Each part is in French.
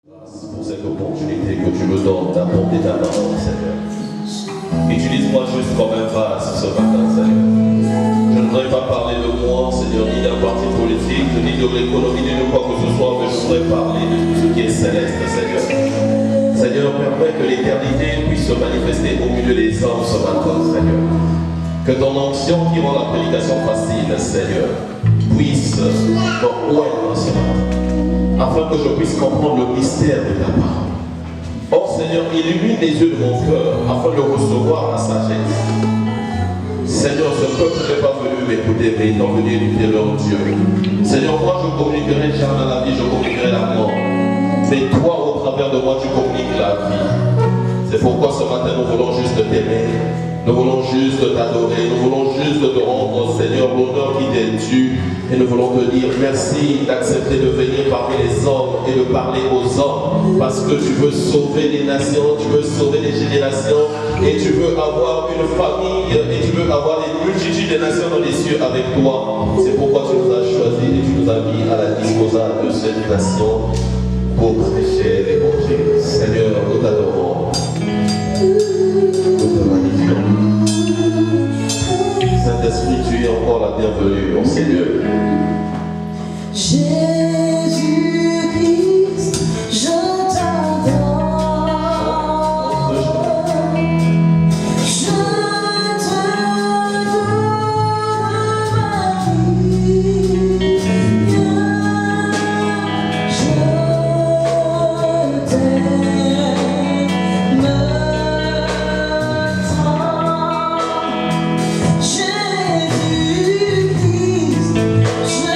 Pour cette opportunité que tu me donnes d'apporter ta parole, Seigneur. Utilise-moi juste comme un vase ce matin, Seigneur. Je ne voudrais pas parler de moi, Seigneur, ni d'un parti politique, ni de l'économie, ni de quoi que ce soit, mais je voudrais parler de tout ce qui est céleste, Seigneur. Seigneur, permets que l'éternité puisse se manifester au milieu des hommes ce matin, Seigneur. Que ton onction qui rend la prédication facile, Seigneur, puisse me oindre ce matin, afin que je puisse comprendre le mystère de ta parole. Oh Seigneur, illumine les yeux de mon cœur afin de recevoir la sagesse. Seigneur, ce peuple n'est pas venu m'écouter, mais étant venu écouter leur Dieu. Seigneur, moi je communiquerai jamais la vie, je communiquerai la mort. Mais toi, au travers de moi, tu communiques la vie. C'est pourquoi ce matin, nous voulons juste t'aimer. Nous voulons juste t'adorer. Nous voulons juste te rendre, Seigneur, l'honneur qui t'est dû. Et nous voulons te dire merci d'accepter de venir parmi les hommes et de parler aux hommes. Parce que tu veux sauver les nations, tu veux sauver les générations. Et tu veux avoir une famille et tu veux avoir des multitudes de nations dans les cieux avec toi. C'est pourquoi tu nous as choisis et tu nous as mis à la disposal de cette nation pour prêcher l'évangile. Seigneur, nous t'adorons. Nous te magnifions. Saint-Esprit, tu es encore la bienvenue, mon Seigneur. Jésus-Christ, je t'adore. Je te donne ma vie. Je t'aime tant. Jésus-Christ, je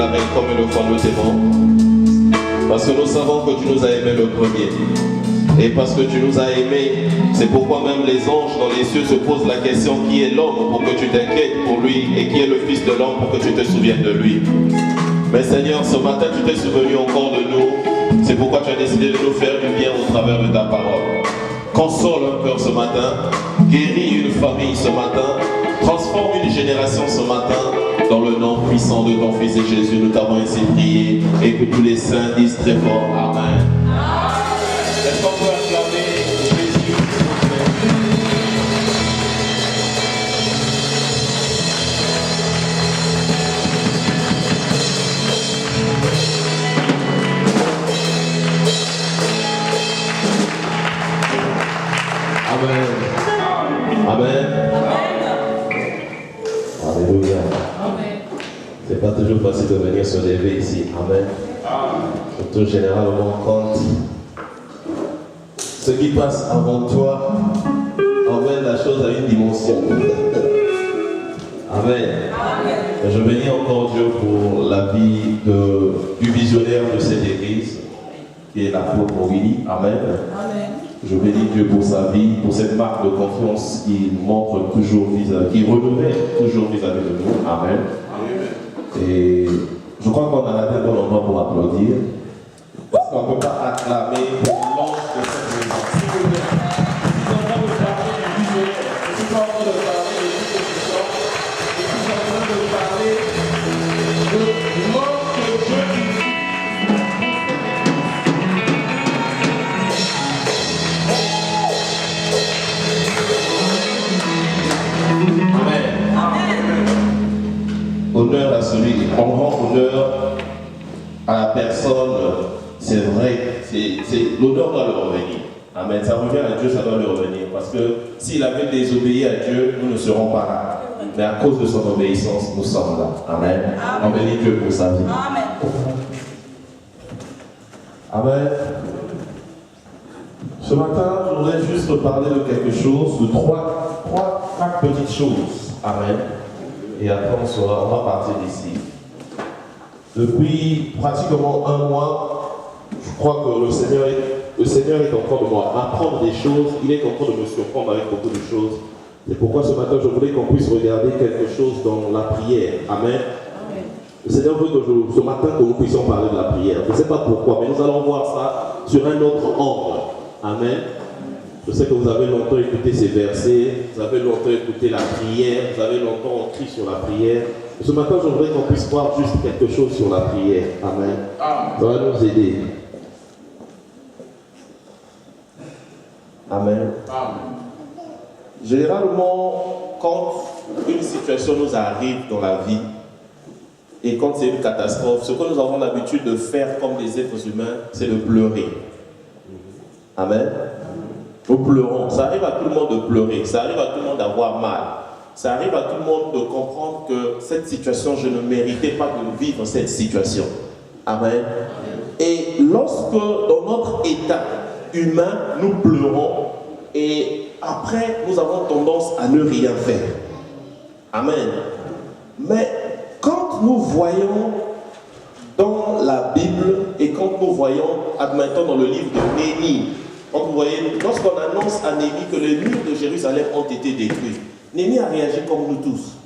arrêtes comme le font nous t'aimons. Parce que nous savons que tu nous as aimés le premier. Et parce que tu nous as aimés, c'est pourquoi même les anges dans les cieux se posent la question qui est l'homme pour que tu t'inquiètes pour lui et qui est le fils de l'homme pour que tu te souviennes de lui. Mais Seigneur, ce matin tu t'es souvenu encore de nous. C'est pourquoi tu as décidé de nous faire du bien au travers de ta parole. Console un cœur ce matin, guéris une famille ce matin, transforme une génération ce matin dans le nom puissant de ton Fils et Jésus. Nous t'avons ainsi prié et que tous les saints disent très fort Amen. Est-ce qu'on peut acclamer Jésus? Amen. Amen. Alléluia. C'est pas toujours facile de venir se lever ici. Amen. Surtout généralement quand ce qui passe avant toi emmène la chose à une dimension. Amen. Je bénis encore Dieu pour la vie du visionnaire de cette église, qui est l'apôtre Willy. Amen. Je bénis Dieu pour sa vie, pour cette marque de confiance qu'il montre toujours vis-à-vis, qu'il renouvelle toujours vis-à-vis de nous. Amen. Et je crois qu'on a atteint un bon endroit pour applaudir. Parce qu'on ne peut pas acclamer pour l'ange de cette maison. S'il vous plaît, nous sommes en train de parler du visionnaire, nous sommes en train de parler de l'opposition, et nous sommes en train de parler de l'homme que Dieu honneur à celui, on rend honneur à la personne, c'est vrai, l'honneur doit leur revenir. Amen. Ça revient à Dieu, ça doit leur revenir. Parce que s'il avait désobéi à Dieu, nous ne serons pas là. Mais à cause de son obéissance, nous sommes là. Amen. On bénit Dieu pour sa vie. Amen. Amen. Ce matin, je voudrais juste parler de quelque chose, de quatre petites choses. Amen. Et après, on va partir d'ici. Depuis pratiquement un mois, je crois que le Seigneur est en train de m'apprendre des choses. Il est en train de me surprendre avec beaucoup de choses. C'est pourquoi ce matin, je voulais qu'on puisse regarder quelque chose dans la prière. Amen. Le Seigneur veut que ce matin, que nous puissions parler de la prière. Je ne sais pas pourquoi, mais nous allons voir ça sur un autre angle. Amen. Je sais que vous avez longtemps écouté ces versets, vous avez longtemps écouté la prière, vous avez longtemps écrit sur la prière. Ce matin, je voudrais qu'on puisse voir juste quelque chose sur la prière. Amen. Ça va nous aider. Amen. Généralement, quand une situation nous arrive dans la vie, et quand c'est une catastrophe, ce que nous avons l'habitude de faire comme des êtres humains, c'est de pleurer. Amen. Nous pleurons. Ça arrive à tout le monde de pleurer. Ça arrive à tout le monde d'avoir mal. Ça arrive à tout le monde de comprendre que cette situation, je ne méritais pas de vivre cette situation. Amen. Et lorsque, dans notre état humain, nous pleurons, et après, nous avons tendance à ne rien faire. Amen. Mais quand nous voyons dans la Bible, et quand nous voyons, admettons dans le livre de Néhémie, quand vous voyez, lorsqu'on annonce à Néhémie que les murs de Jérusalem ont été détruits, Néhémie a réagi comme nous tous.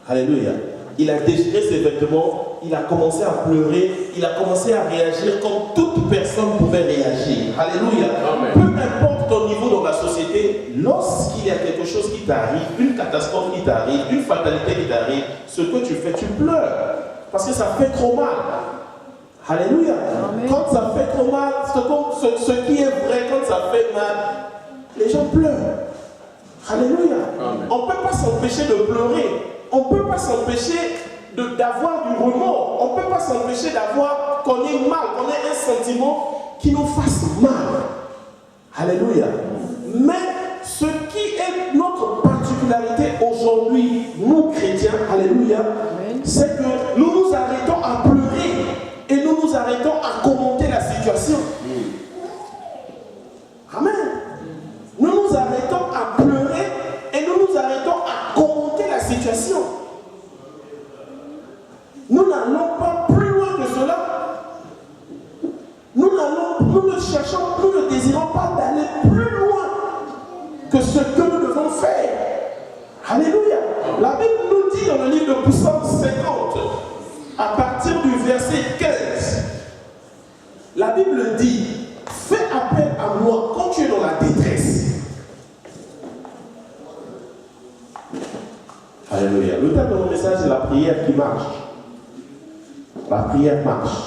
Alléluia. Il a déchiré ses vêtements, il a commencé à pleurer, il a commencé à réagir comme toute personne pouvait réagir. Alléluia. Amen. Peu importe ton niveau dans la société, lorsqu'il y a quelque chose qui t'arrive, une catastrophe qui t'arrive, une fatalité qui t'arrive, ce que tu fais, tu pleures. Parce que ça fait trop mal. Alléluia. Amen. Quand ça fait trop mal, ce qui est vrai, quand ça fait mal, les gens pleurent. Alléluia. Amen. On ne peut pas s'empêcher de pleurer. On ne peut pas s'empêcher d'avoir du remords. On ne peut pas s'empêcher qu'on ait mal, qu'on ait un sentiment qui nous fasse mal. Alléluia. Mais ce qui est notre particularité aujourd'hui, nous chrétiens, alléluia, c'est que nous nous arrêtons à pleurer et nous nous arrêtons à commenter la situation. Amen. Nous nous arrêtons à pleurer et nous nous arrêtons à commenter la situation. Nous n'allons pas plus que ce que nous devons faire. Alléluia. La Bible nous dit dans le livre de Psaume 50, à partir du verset 15, la Bible dit, fais appel à moi quand tu es dans la détresse. Alléluia. Le thème de mon message, c'est la prière qui marche. La prière marche.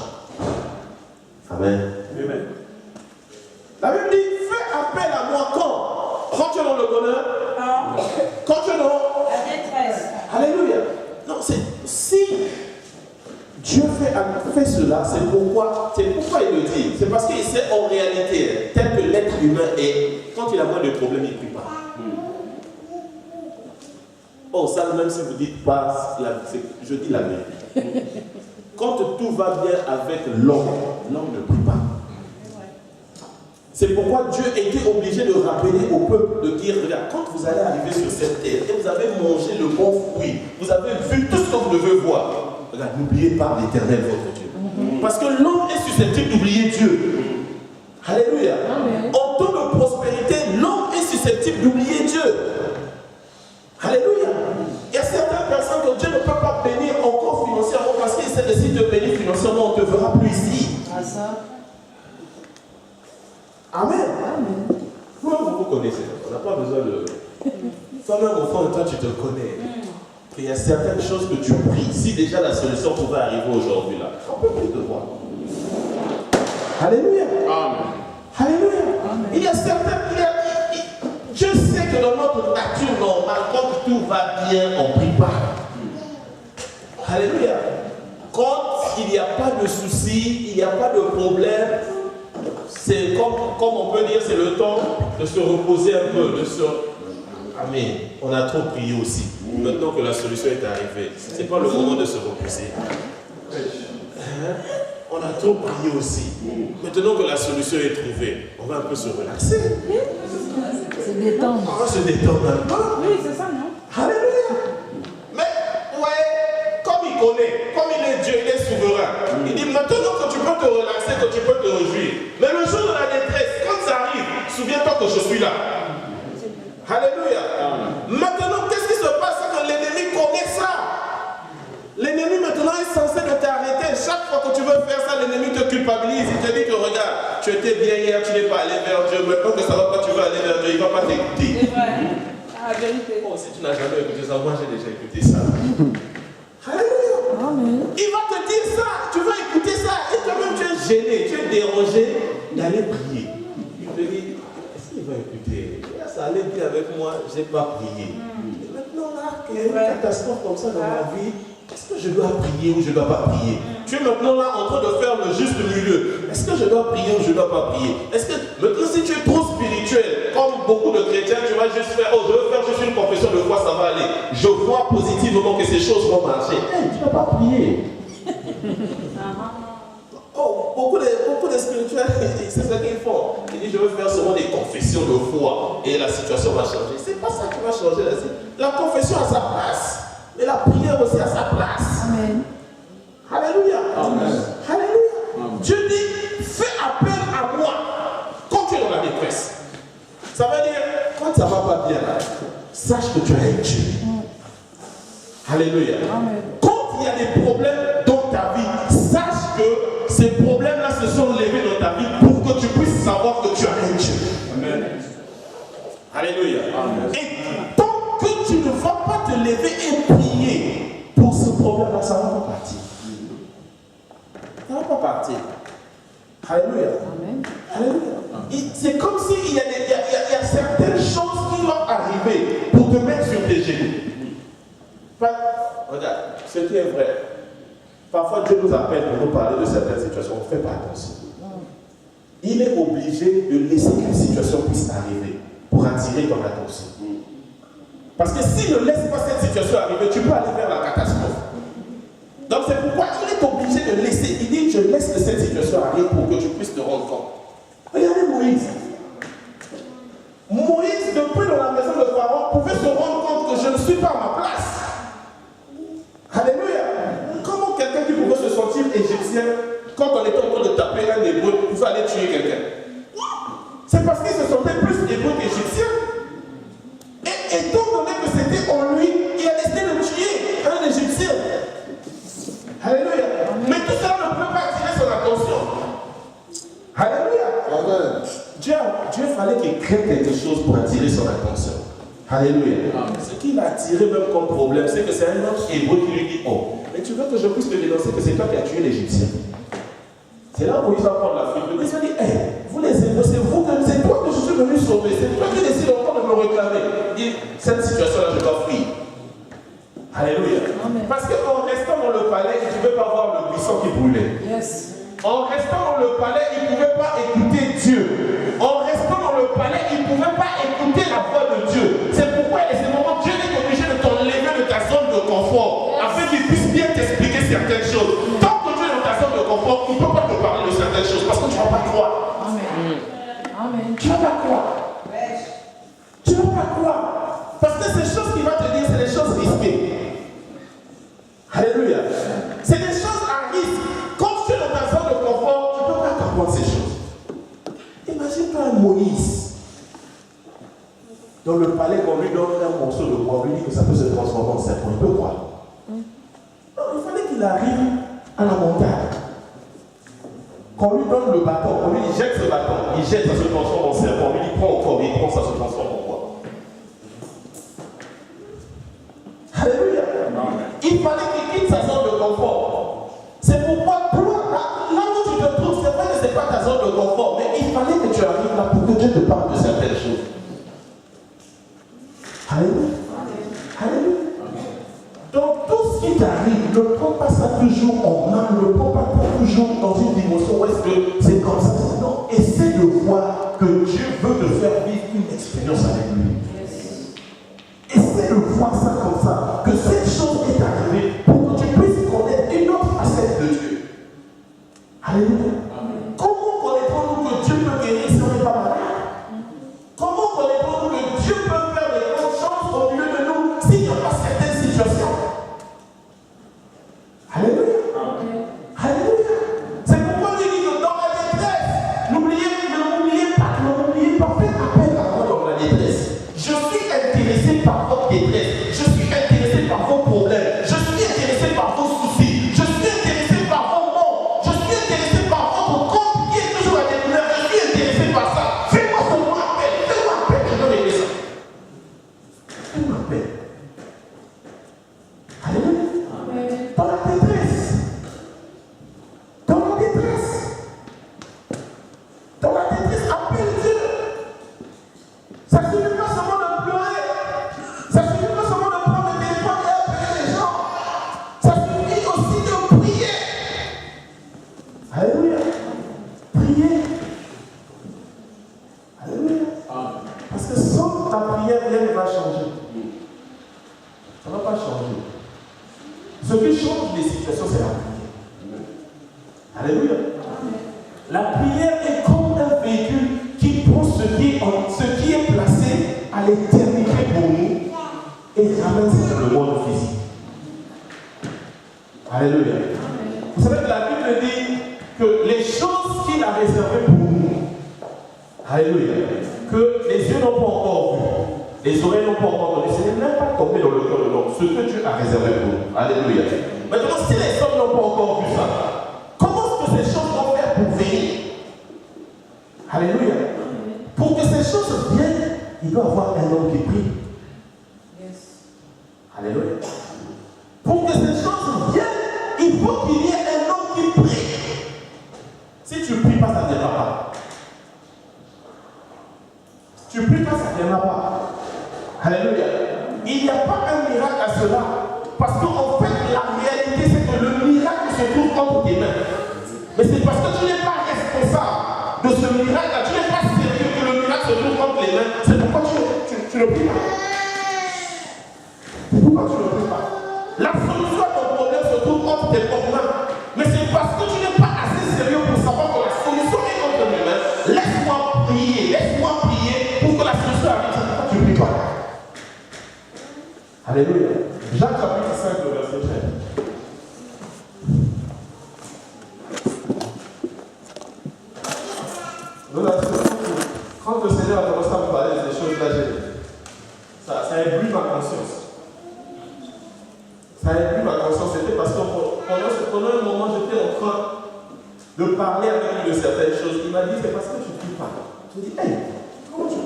Amen. Amen. La Bible dit, fais appel à moi quand tu es dans le bonheur. Quand tu es dans la détresse. Alléluia. Non, c'est si Dieu fait cela, c'est pourquoi il le dit. C'est parce qu'il sait en réalité, tel que l'être humain est, quand il a moins de problèmes, il ne prie pas. Oh, ça, même si vous dites pas, je dis la vérité. Quand tout va bien avec l'homme ne prie pas. C'est pourquoi Dieu était obligé de rappeler au peuple de dire, regarde, quand vous allez arriver sur cette terre et vous avez mangé le bon fruit, vous avez vu tout ce que vous devez voir, regarde, n'oubliez pas l'Éternel, votre Dieu. Parce que l'homme est susceptible d'oublier Dieu. Alléluia. Amen. En temps de prospérité, l'homme est susceptible d'oublier Dieu. Alléluia. Il y a certaines personnes que Dieu ne peut pas bénir encore financièrement parce qu'il sait que si te bénit financièrement, on ne te verra plus ici. Ah, ça. Amen. Amen. Vous connaissez. On n'a pas besoin de... Toi-même, enfant, toi, tu te connais. Il y a certaines choses que tu pries. Si déjà la solution pouvait arriver aujourd'hui, là, on peut plus te voir. Alléluia. Amen. Alléluia. Amen. Il y a certaines... Je sais que dans notre nature normale, quand tout va bien, on ne prie pas. Alléluia. Quand il n'y a pas de soucis, il n'y a pas de problème, c'est comme on peut dire, c'est le temps de se reposer un peu, Amen. On a trop prié aussi. Maintenant que la solution est arrivée, ce n'est pas le moment de se reposer. On a trop prié aussi. Maintenant que la solution est trouvée, on va un peu se relaxer. Se détendre. On va se détendre un peu. Oui, c'est ça, non? Alléluia. Mais, ouais, comme il connaît, comme il est Dieu, il est souverain. Il dit maintenant que tu peux te relaxer, que tu peux te réjouir. Mais le jour de la détresse, quand ça arrive, souviens-toi que je suis là. Alléluia. Maintenant, qu'est-ce qui se passe quand l'ennemi connaît ça? L'ennemi maintenant est censé de t'arrêter. Chaque fois que tu veux faire ça, l'ennemi te culpabilise. Il te dit que regarde, tu étais bien hier, tu n'es pas allé vers Dieu. Maintenant que ça ne va pas, tu vas aller vers Dieu. Il ne va pas t'écouter. C'est vrai. Ah, vérité. Oh, si tu n'as jamais écouté ça, moi j'ai déjà écouté ça. Alléluia. Amen. Il va te dire ça. Tu vas écouter ça. Et toi-même tu es gêné, tu es dérangé d'aller prier. Il te dit, est-ce qu'il va écouter? Ça allait bien avec moi, je n'ai pas prié. Et maintenant là, qu'il y a une catastrophe comme ça dans ma vie, est-ce que je dois prier ou je ne dois pas prier? Tu es maintenant là en train de faire le juste milieu. Est-ce que je dois prier ou je ne dois pas prier? Est-ce que maintenant si tu es trop spirituel, comme beaucoup de chrétiens, tu vas juste faire, oh je veux faire juste une confession de foi, ça va aller. Je vois positivement que ces choses vont marcher. Hey, tu ne vas pas prier. Oh, beaucoup de spirituels, c'est ce qu'ils font. Ils disent je veux faire seulement des confessions de foi et la situation va changer. C'est pas ça qui va changer la confession a sa place. Mais la prière aussi a sa place. Amen. Alléluia. Amen. Alléluia. Amen. Dieu dit, fais appel à moi quand tu es dans la détresse. Ça veut dire, quand ça ne va pas bien là, sache que tu as un Dieu. Alléluia. Amen. Quand il y a des problèmes dans ta vie, sache que ces problèmes-là se sont levés dans ta vie pour que tu puisses savoir que tu as un Dieu. Amen. Alléluia. Amen. Et tant que tu ne vas pas te lever et prier pour ce problème-là, ça ne va pas partir. Ça ne va pas partir. Alléluia. Amen. Alléluia. C'est comme s'il y a certaines choses qui doivent arriver pour te mettre sur tes genoux. Regarde, ce qui est vrai. Parfois, Dieu nous appelle pour nous parler de certaines situations. On ne fait pas attention. Il est obligé de laisser que les situations puissent arriver pour attirer ton attention. Parce que s'il ne laisse pas cette situation arriver, tu peux aller vers la catastrophe. Donc c'est pourquoi il est obligé de laisser. Il dit, je laisse que cette situation arrive pour que tu puisses te rendre compte. Regardez Moïse. Moïse, depuis dans la maison de Pharaon, pouvait se rendre compte que je ne suis pas à ma place. Alléluia. Comment quelqu'un qui pouvait se sentir égyptien, quand on était en train de taper un hébreu, pouvait aller tuer quelqu'un? C'est parce qu'il se sentait plus hébreu qu'égyptien. qui crée quelque chose pour attirer son attention. Alléluia. Ce qui l'a attiré même comme problème, c'est que c'est un homme hébreu qui lui dit, oh, mais tu veux que je puisse te dénoncer que c'est toi qui as tué l'Égyptien. C'est là où il va prendre la fuite. Le Christ va dire, hey, vous les hébreux, c'est toi que je suis venu sauver. C'est toi qui décides encore de me réclamer. Il dit, cette situation-là, je dois fuir. Alléluia. Amen. Parce qu'en restant dans le palais, il ne pouvait pas voir le buisson qui brûlait. Yes. En restant dans le palais, il ne pouvait pas écouter Dieu. En restant dans le palais, il ne pouvait pas écouter la voix de Dieu. C'est pourquoi à ce moment, Dieu est obligé de t'enlever de ta zone de confort, afin qu'il puisse bien t'expliquer certaines choses. Tant que Dieu est dans ta zone de confort, il ne peut pas te parler de certaines choses, parce que tu ne vas pas croire. Amen. Amen. Tu ne vas pas croire. Tu ne vas pas croire. Parce que ces choses qu'il va te dire, c'est des choses risquées. Alléluia. C'est des choses à risque. Quand tu es dans ta zone de confort, tu ne peux pas comprendre ces choses. Imagine-toi un Moïse. Dans le palais, qu'on lui donne un morceau de bois, on lui dit que ça peut se transformer en serpent. Il peut croire. Non, il fallait qu'il arrive à la montagne. Qu'on lui donne le bâton, on lui dit jette ce bâton. Il jette, ça se transforme en serpent. On lui dit prends encore, il prend, ça se transforme en bois. Alléluia. Il fallait qu'il quitte sa zone de confort. C'est pourquoi toi, là où tu te trouves, c'est vrai que ce n'est pas ta zone de confort, mais il fallait que tu arrives là pour que Dieu te parle de certaines choses. Alléluia. Alléluia. Donc tout ce qui t'arrive, ne prends pas ça toujours en main, ne prends pas toujours dans une dimension où est-ce que c'est comme ça. Non, essaie de voir que Dieu veut te faire vivre une expérience avec lui. Essaie de voir ça comme ça, que cette chose est arrivée pour que tu puisses connaître une autre facette de Dieu. Alléluia. Comment connaîtrons-nous que Dieu peut guérir si on n'est pas malade? Comment connaîtrons-nous que Dieu peut faire des grandes choses au milieu de nous s'il n'y a pas certaines situations? Alléluia. Alléluia. C'est pourquoi il dit que dans la détresse, n'oubliez pas, faites appel à moi dans la détresse. Je suis intéressé par votre détresse. Je suis intéressé par vos problèmes. Je suis intéressé par vos soucis. Je suis intéressé par vos mots. Je suis intéressé par votre compte qui est toujours à des douleurs. Je suis intéressé par ça. Fais-moi seulement appel. Fais-moi appel. Je dois aider ça. Fais-moi appel. Alléluia. Dans la détresse. Dans la détresse. Dans la détresse, appelle Dieu. Ça ne suffit pas seulement de pleurer. Ça ne suffit pas seulement de prendre le téléphone et appeler les gens. Ça suffit aussi de prier. Alléluia. Prier. Alléluia. Parce que sans la prière, rien ne va changer. Ça ne va pas changer. Ce qui change les situations, c'est la prière. Alléluia. La prière est comme un véhicule qui prend ce qui est placé à l'éternité pour nous et ramène ça dans le monde physique. Alléluia. Vous savez que la Bible dit que les choses qu'il a réservées pour nous, alléluia, que les yeux n'ont pas encore vu, les oreilles n'ont pas encore entendu, ce n'est même pas tombé dans le cœur de l'homme, ce que Dieu a réservé pour nous. Alléluia. Maintenant, si les hommes n'ont pas encore vu ça, comment est-ce que ces choses vont faire pour venir? Alléluia. Pour que ces choses viennent, il doit y avoir un homme qui prie. Yes. Alléluia. Pour que ces choses viennent, il faut qu'il y ait un homme qui prie. Si tu ne pries pas, ça ne viendra pas. Si tu ne pries pas, ça ne viendra pas. Alléluia. Il n'y a pas un miracle à cela. Parce qu'en fait, la réalité, c'est que le miracle se trouve entre tes mains. Mais c'est parce que tu n'es pas responsable de ce miracle-là. Tu n'es pas sérieux que le miracle se trouve entre les mains. C'est pourquoi tu ne pries pas. C'est pourquoi tu ne pries pas. La solution à ton problème se trouve entre tes propres mains. Mais c'est parce que tu n'es pas assez sérieux pour savoir que la solution est entre mes mains. Laisse-moi prier pour que la solution arrive. C'est pourquoi tu ne pries pas. Alléluia. Jacques chapitre 5, verset 13. Quand le Seigneur a commencé à me parler de ces choses-là, ça a ébloui ma conscience. Ça a ébloui ma conscience. C'était parce que pendant un moment, j'étais en train de parler avec lui de certaines choses. Il m'a dit, c'est parce que tu ne pries pas. Je dis, hey, comment tu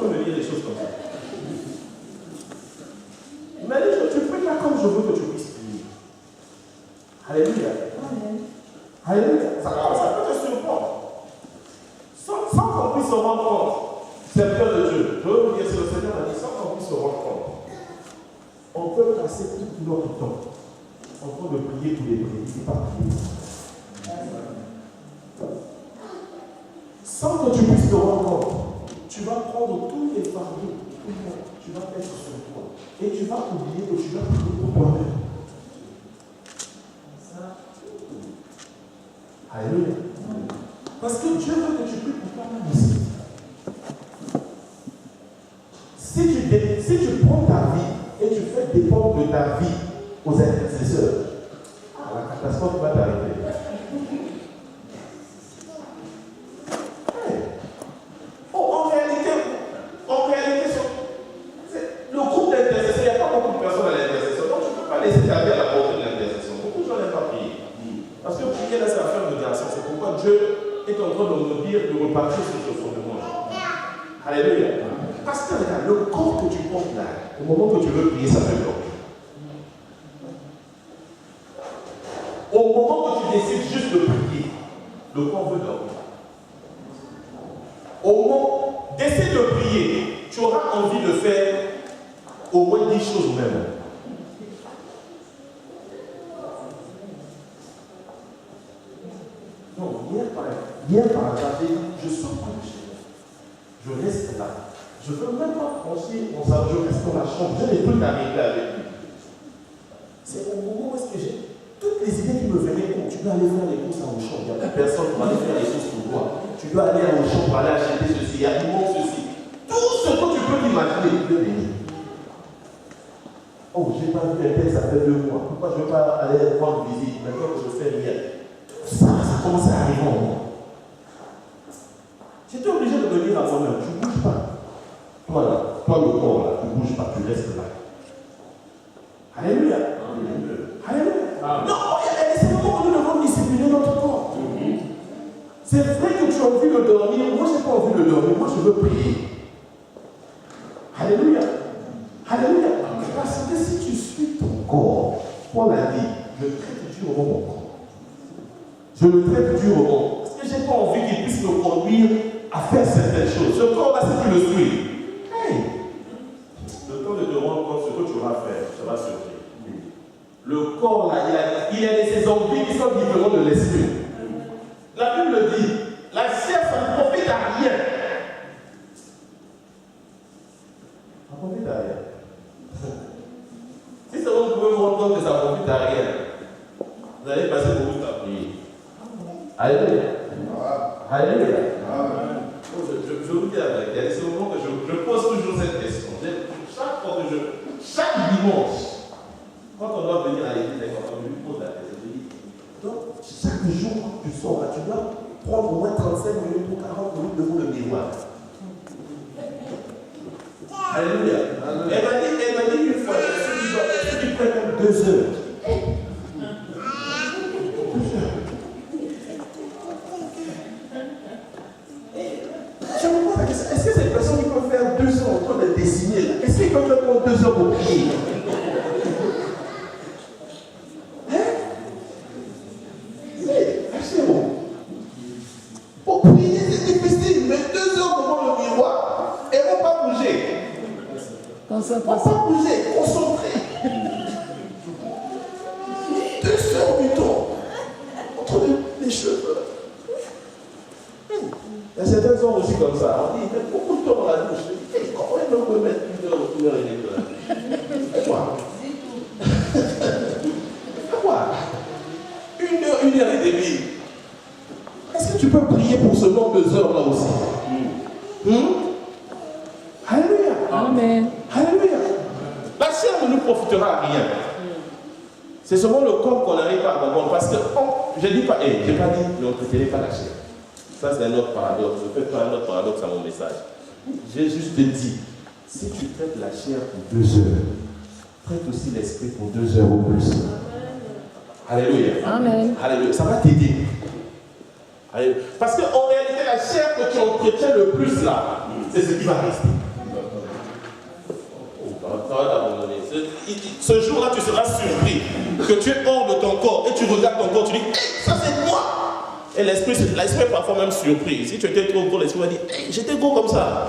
Alléluia. Ça peut te surprendre. Sans qu'on puisse se rendre compte, serviteur de Dieu, je veux vous dire, c'est le Seigneur m'a dit, sans qu'on puisse se rendre compte, on peut passer tout notre temps en train de prier pour les prières, et pas prier. Sans que tu puisses te rendre compte, tu vas prendre tous les fardeaux, tu vas mettre sur toi, et tu vas oublier que tu vas prier pour toi-même. Alléluia. Parce que Dieu veut que tu pries pour toi-même aussi. Si tu prends ta vie et tu fais dépendre de ta vie aux intercesseurs, la catastrophe va t'arriver. En réalité, le groupe d'intercession, il n'y a pas beaucoup de personnes à l'intercession. Donc tu ne peux pas laisser ta vie à la portée de l'intercession. Beaucoup de gens n'aiment pas prier. Parce que prier, là, c'est affaire de garçon. C'est pourquoi Dieu est en train de nous dire de repartir sur ce fondement. Alléluia. Parce que regarde, le corps que tu portes là, au moment que tu veux prier, ça fait bloquer. Au moment où tu décides juste de prier, le corps veut dormir. Au moment d'essayer de prier, tu auras envie de faire au moins 10 choses au même. Non, hier par hasard, je sors pas de chez moi. Je reste là. Je ne veux même pas franchir mon salon, je reste dans la chambre. J'ai des trucs à régler avec lui. C'est au moment où est-ce que j'ai toutes les idées qui me venaient. Tu dois aller faire les courses à Auchan. Il n'y a plus personne pour aller faire les courses pour toi. Tu dois aller à Auchan pour aller acheter ceci. Il y a du monde ceci. Tout ce que tu peux t'imaginer, il peut venir. Oh, je n'ai pas vu quelqu'un, ça fait 2 mois. Pourquoi je ne vais pas aller rendre visite maintenant que je fais rien? Ça commence à arriver en moi. J'étais obligé de me dire à moi-même, tu ne bouges pas. Toi là, toi le corps là, tu ne bouges pas, tu restes là. Alléluia. Alléluia. Non, il y a des moments où nous devons discipliner notre corps. C'est vrai que tu as envie de dormir, moi je n'ai pas envie de dormir, moi je veux prier. Alléluia. Alléluia. Parce que si tu suis ton corps, Paul a dit, je traite durement mon corps. Je le traite durement. Parce que je n'ai pas envie qu'il puisse me conduire à faire certaines choses. Ce corps-là, si tu le suis, hey, le temps de te rendre compte de ce que tu vas faire, ça va surprendre. Le corps-là, il y a ses envies qui sont différentes de l'esprit. La Bible dit, la chair, ça ne profite à rien. Ça ne profite à rien. Si seulement vous pouvez vous rendre compte que ça ne profite à rien, vous allez passer beaucoup de temps à prier. Alléluia. Alléluia. Je vous dis la vérité, il y a des moments que je pose toujours cette question. Chaque dimanche, quand on doit venir à l'église, on lui pose la question. Donc, chaque jour, quand tu sors là, tu dois prendre au moins 35 minutes ou 40 minutes devant le miroir. Alléluia. Elle m'a dit une fois, ceux qui prennent 2 heures. Je me pose la question, est-ce que cette personne qui peut faire 2 heures en train de dessiner là, est-ce qu'il peut prendre 2 heures pour prier? Pour prier, c'est difficile, mais 2 heures devant le miroir, elles ne vont pas bouger. Elles ne vont pas bouger, concentrées. 2 heures du temps, entre les cheveux. Il y a certains hommes aussi comme ça. On dit, il met beaucoup de temps dans la douche. Je dis, comment on peut mettre 1 heure ou 1 heure et demie? Pourquoi? Pourquoi? 1 heure, 1 heure et demie. Est-ce que tu peux prier pour ce nombre de heures là aussi? Alléluia. Amen. Alléluia. La chair ne nous profitera à rien. C'est seulement le corps qu'on n'arrive pas à comprendre. Parce que, je n'ai pas dit, ne n'entretenez pas la chair. Ça, c'est un autre paradoxe. Ne faites pas un autre paradoxe à mon message. J'ai juste dit, si tu traites la chair pour 2 heures, traite aussi l'esprit pour 2 heures ou plus. Alléluia. Amen. Alléluia. Ça va t'aider. Parce qu'en réalité, la chair que tu entretiens le plus là, c'est ce qui va rester. Ce jour-là, tu seras surpris que tu es hors de ton corps et tu regardes ton corps, tu dis, ça c'est moi. Et l'esprit est parfois même surpris. Si tu étais trop gros, l'esprit va dire hey, j'étais gros comme ça.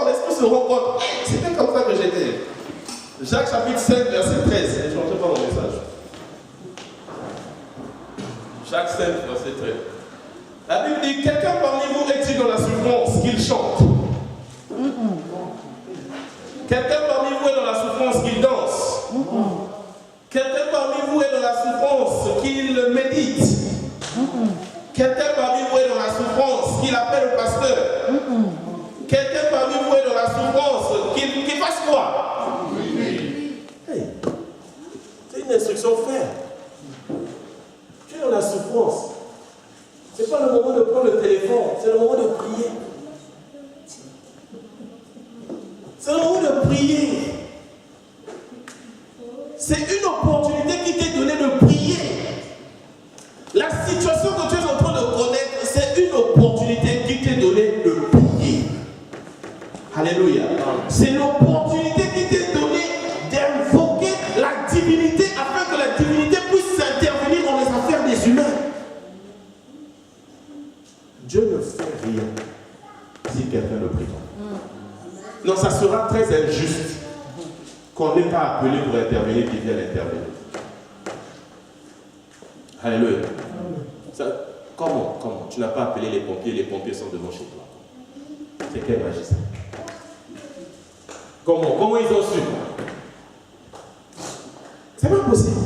L'esprit se rend compte. Hey, c'était comme ça que j'étais. Jacques chapitre 5, verset 13. Ne changez pas mon message. Jacques 5, verset 13. La Bible dit, quelqu'un parmi vous est-il dans la souffrance qu'il chante? Quelqu'un parmi vous est dans la souffrance qu'il danse? Quelqu'un parmi vous est dans la souffrance qu'il médite? Quelqu'un parmi vous est dans la souffrance qu'il appelle le pasteur? Quelqu'un parmi vous est dans la souffrance qu'il fasse quoi? Hey, c'est une instruction ferme. Tu es dans la souffrance. Ce n'est pas le moment de prendre le téléphone, c'est le moment de prier. C'est le moment de prier. C'est une opportunité qui t'est donnée de prier. La situation que tu es en train de connaître, c'est une opportunité qui t'est donnée de prier. Alléluia. C'est l'opportunité qui t'est donnée d'invoquer la divinité afin que la divinité puisse intervenir dans les affaires des humains. Dieu ne fait rien si quelqu'un ne prie pas. Non, ça sera très injuste qu'on n'ait pas appelé pour intervenir qu'il vienne intervenir. Alléluia. Comment tu n'as pas appelé les pompiers sont devant chez toi. C'est quel magie ça? Comment ils ont su? C'est pas possible.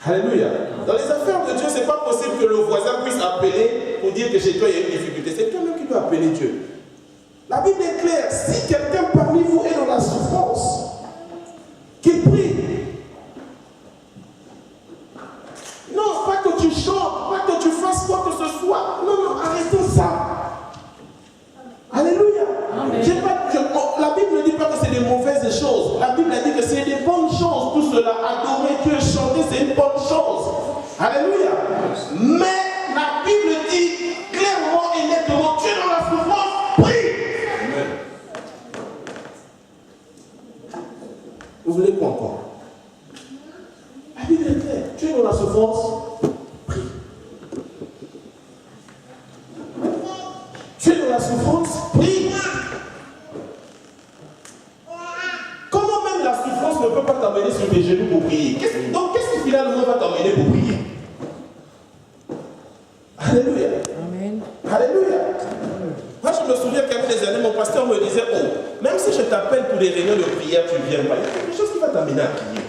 Alléluia. Dans les affaires de Dieu, c'est pas possible que le voisin puisse appeler pour dire que chez toi il y a une difficulté. C'est toi-même qui dois appeler Dieu. La Bible est claire. Si quelqu'un parmi vous est dans la souffrance, qu'il prie. Non, pas que tu chantes, pas que tu fasses quoi que ce soit. Non, arrêtons ça. Alléluia. La Bible ne dit pas que c'est des mauvaises choses. La Bible a dit que c'est des bonnes choses. Tout cela, adorer Dieu, chanter, c'est une bonne chose. Alléluia. Mais la Bible dit clairement et nettement, tu es dans la souffrance, prie. Amen. Vous voulez quoi encore? La Bible est claire. Tu es dans la souffrance, prie. Tu es dans la souffrance, prie. Comment même la souffrance ne peut pas t'amener sur tes genoux pour prier? Donc qu'est-ce qui finalement va t'amener pour prier? Alléluia. Amen. Alléluia. Moi je me souviens qu'à des années, mon pasteur me disait, oh, même si je t'appelle pour des réunions de prière, tu ne viens pas. Il y a quelque chose qui va t'amener à prier.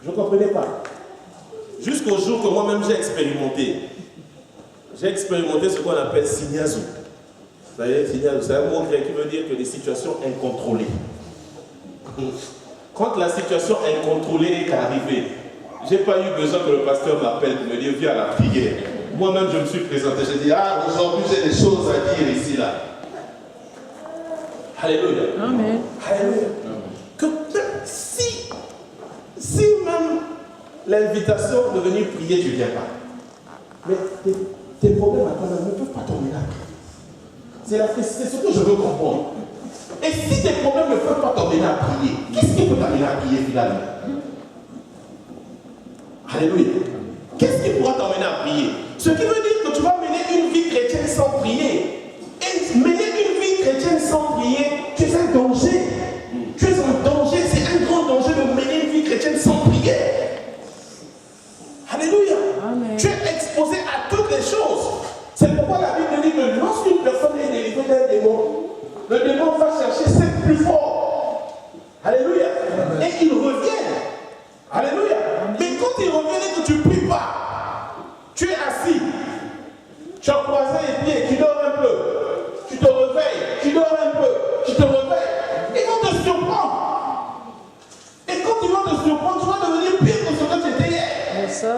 Je ne comprenais pas. Jusqu'au jour que moi-même j'ai expérimenté. J'ai expérimenté ce qu'on appelle signazo. Vous savez, signazo, c'est un mot grec qui veut dire que des situations incontrôlées. Quand la situation incontrôlée est arrivée, je n'ai pas eu besoin que le pasteur m'appelle pour me dire viens à la prière. Moi-même je me suis présenté, j'ai dit aujourd'hui j'ai des choses à dire ici là. Alléluia. Amen. Alléluia. Que même si même l'invitation de venir prier, tu ne viens pas. Mais tes problèmes à toi-même ne peuvent pas tomber là. C'est ce que je veux comprendre. Et si tes problèmes ne peuvent pas t'emmener à prier, qu'est-ce qui peut t'amener à prier finalement? Alléluia. Qu'est-ce qui pourra t'emmener à prier? Ce qui veut dire que tu vas mener une vie chrétienne sans prier. Et mener une vie chrétienne sans prier, tu es un danger. Tu es un danger, c'est un grand danger de mener une vie chrétienne sans prier. Alléluia. Amen. Tu es exposé à toutes les choses. C'est pourquoi la Bible dit que lorsqu'une personne est délivrée d'un démon, le démon va chercher celle plus fort. Alléluia. Amen. Et il revient. Alléluia. Amen. Mais quand il revient et que tu ne pries pas, tu es assis, tu as croisé les pieds, tu dors un peu, tu te réveilles, tu dors un peu, tu te réveilles. Ils vont te surprendre. Et quand ils vont te surprendre, tu vas devenir pire que ce que tu étais hier. C'est ça.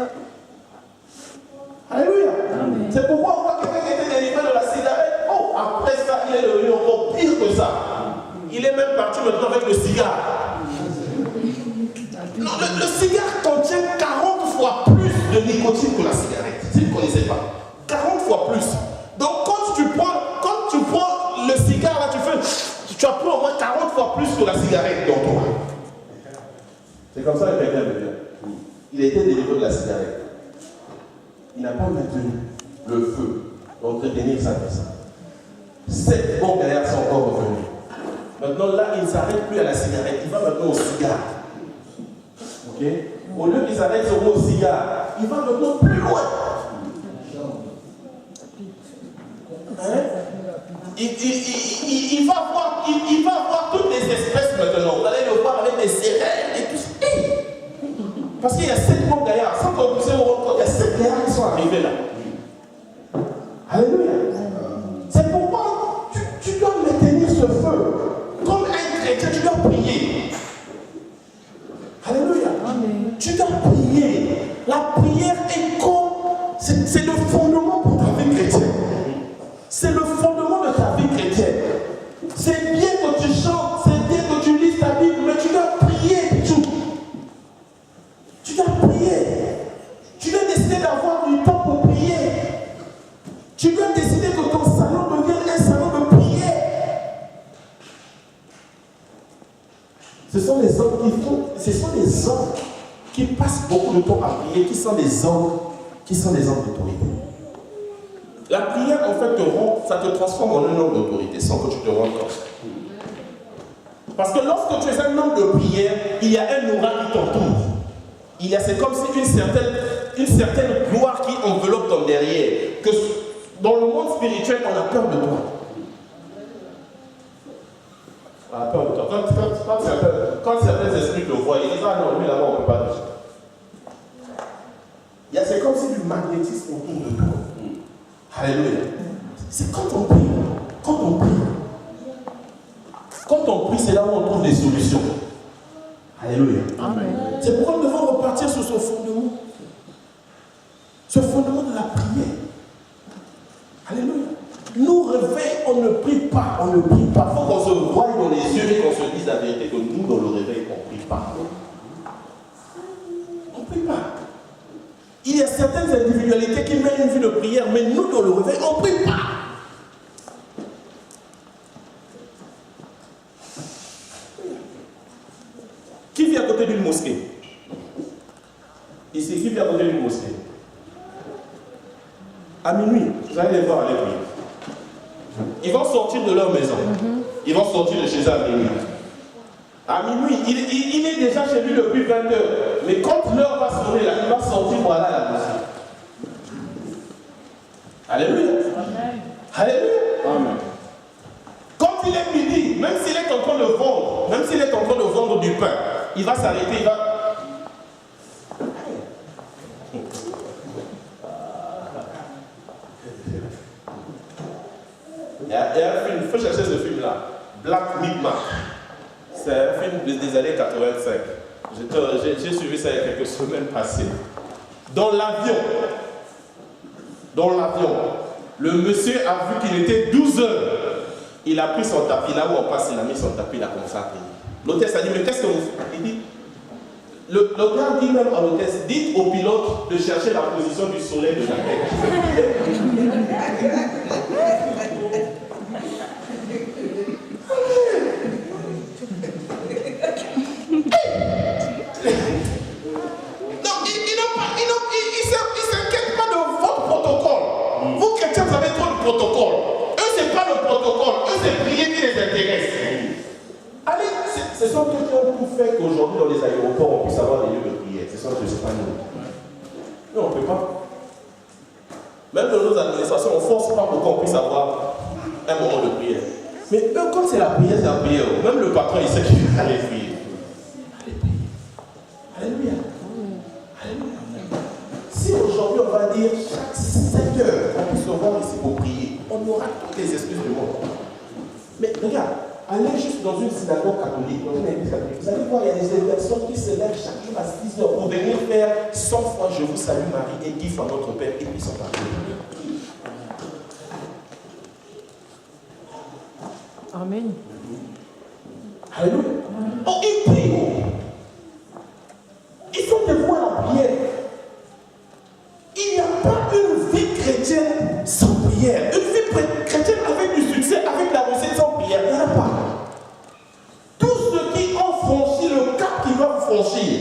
Alléluia. Amen. C'est pourquoi on voit quelqu'un qui était délivré de la cigarette. Oh, après ça, il est devenu encore pire que ça. Il est même parti maintenant avec le cigare. Non, le cigare contient 40 fois plus de nicotine que la cigarette. Si vous ne connaissez pas. 40 fois plus. Donc quand tu prends le cigare là, tu fais. comme ça que quelqu'un devient. Il a été délivré de la cigarette. Il n'a pas maintenu le feu d'entretenir sa personne. 7 bons gaillards sont encore revenus. Maintenant, là, il ne s'arrête plus à la cigarette. Il va maintenant au cigare. Ok? Au lieu qu'il s'arrête sur au cigare, il va maintenant plus loin. Hein? Il va voir toutes les espèces maintenant. Vous allez le voir avec des sirènes et tout ça. Parce qu'il y a 7 bons gaillards. Sans qu'on puisse il y a 7 gaillards qui sont arrivés là. Alléluia. C'est pourquoi tu dois maintenir ce feu. Comme un chrétien, tu dois prier. Alléluia. Amen. Tu dois prier. La prière est comme... C'est le fondement pour ta vie chrétienne. C'est le fondement de ta vie chrétienne. C'est bien que tu chantes, c'est bien que tu lises ta Bible, mais tu dois prier tout. Tu dois prier. Tu dois décider d'avoir du temps pour prier. Tu dois décider que ton salon devienne un salon de prière. Ce sont les hommes qui passent beaucoup de temps à prier, qui sont des hommes d'autorité. La prière, en fait, ça te transforme en un homme d'autorité sans que tu te rendes compte. Parce que lorsque tu es un homme de prière, il y a un aura qui t'entoure. C'est comme si une certaine gloire qui enveloppe ton derrière. Que dans le monde spirituel, on a peur de toi. On a peur de toi. Quand certains esprits te voient, ils disent ah non, lui là-bas, on ne peut pas le faire. C'est comme si du magnétisme autour de toi. Alléluia. C'est quand on prie. Quand on prie, c'est là où on trouve des solutions. Alléluia. Amen. C'est pourquoi nous devons repartir sur ce fondement. Ce fondement de la prière. Alléluia. Nous réveil, on ne prie pas. Il faut qu'on se voie dans les yeux et qu'on se dise la vérité que nous, dans le réveil, on ne prie pas. On ne prie pas. Il y a certaines individualités qui mènent une vie de prière, mais nous, dans le réveil, on ne prie pas. Qui vit à côté d'une mosquée? Ici, qui vit à côté d'une mosquée? À minuit, vous allez les voir aller prier. Ils vont sortir de leur maison. Ils vont sortir de chez eux à minuit. À minuit, il est déjà chez lui depuis 20 heures. Mais quand l'heure va sonner, là, il va sortir pour aller à la mosquée. Alléluia. Amen. Alléluia. Amen. Quand il est midi, même s'il est en train de vendre, du pain, il va s'arrêter, il va... Il y a un film, il faut chercher ce film-là, Black Midnight. C'est un film des années 85. J'ai suivi ça il y a quelques semaines passées. Dans l'avion, le monsieur a vu qu'il était 12 heures. Il a pris son tapis, là où on passe, il a mis son tapis, il a commencé à prier. L'hôtesse a dit, mais qu'est-ce que vous faites? Il dit, le gars dit même à l'hôtesse, dites au pilote de chercher la position du soleil de la Terre. Protocole. Eux, c'est pas le protocole. Eux, c'est prier qui les intéresse. Allez, ce sont ceux qui ont tout fait qu'aujourd'hui, dans les aéroports, on puisse avoir des lieux de prière. Ce sont ceux, c'est pas nous. Non, on ne peut pas. Même dans nos administrations, on ne force pas pour qu'on puisse avoir un moment de prière. Mais eux, quand c'est la prière, c'est la prière. Même le patron, il sait qu'il va aller prier. Allez prier. Alléluia. Alléluia. Si aujourd'hui, on va dire chaque 7 heures, on puisse se voir ici pour prier, on aura toutes les excuses du monde. Mais regarde, allez juste dans une synagogue catholique, dans une église catholique, vous allez voir, il y a des personnes qui se lèvent chaque jour à 6 heures pour venir faire 100 fois Je vous salue Marie et 10 fois Notre Père et puis ils sont partis. Amen. Alléluia. Oh, ils prient. Ils sont dévoués à la prière. Il n'y a pas une vie chrétienne sans prière. Une vie chrétienne avec du succès, avec la recette sans prière. Il n'y en a pas. Tous ceux qui ont franchi le cap qu'ils doivent franchir,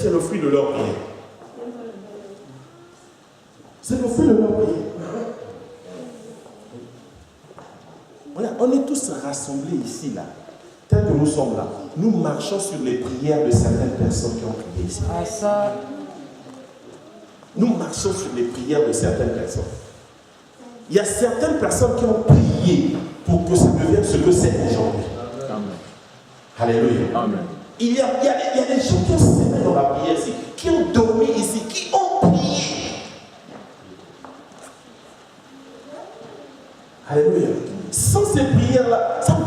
c'est le fruit de leur prière. C'est le fruit de leur prière. Voilà, on est tous rassemblés ici, là. Tel que nous sommes là. Nous marchons sur les prières de certaines personnes qui ont prié ici. Ah, ça. Nous marchons sur les prières de certaines personnes. Il y a certaines personnes qui ont prié pour que ça devienne ce que c'est aujourd'hui. Alléluia. Amen. Il y a des gens qui ont sémé dans la prière ici, qui ont dormi ici, qui ont prié. Alléluia. Sans ces prières-là, on ne